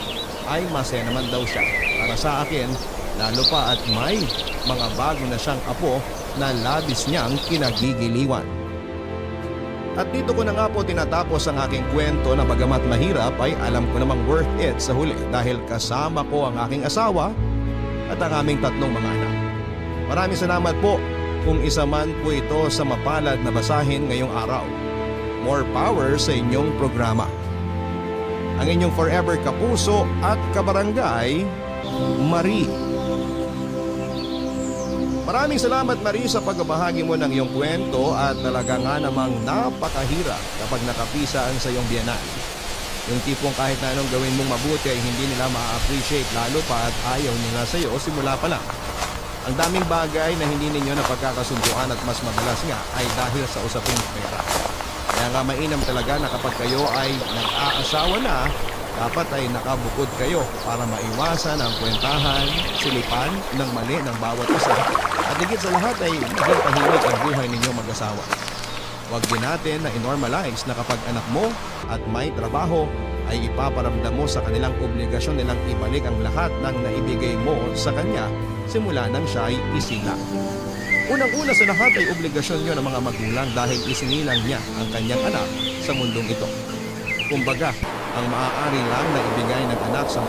ay masaya naman daw siya. Para sa akin, lalo pa at may mga bago na siyang apo na labis niyang kinagigiliwan. At dito ko na nga po tinatapos ang aking kwento na bagamat mahirap ay alam ko namang worth it sa huli dahil kasama ko ang aking asawa at ang aming 3 mga anak. Maraming salamat po kung isa man po ito sa mapalad na basahin ngayong araw. More power sa inyong programa. Ang inyong forever kapuso at kabarangay, Marie. Maraming salamat, Marie, sa pagbabahagi mo ng iyong kwento at talaga nga namang napakahirap kapag nakapisaan sa iyong biyanan. Yung tipong kahit na anong gawin mong mabuti ay hindi nila ma-appreciate lalo pa at ayaw nila sa iyo simula pa lang. Ang daming bagay na hindi ninyo napagkakasunduan at mas madalas nga ay dahil sa usaping pera. Kaya nga mainam talaga na kapag kayo ay nag-aasawa na, dapat ay nakabukod kayo para maiwasan ang kwentahan, silipan ng mali ng bawat isa at higit sa lahat ay maging tahimik ang buhay ninyo mag-asawa. Huwag din natin na inormalize na kapag anak mo at may trabaho ay ipaparamdam mo sa kanilang obligasyon nilang ibalik ang lahat ng naibigay mo sa kanya simula nang siya ay isilang. Unang-una sa lahat ay obligasyon niyo ng mga magulang dahil isinilang niya ang kanyang anak sa mundong ito. Kumbaga, ang maaari lang na ibigay ng anak sa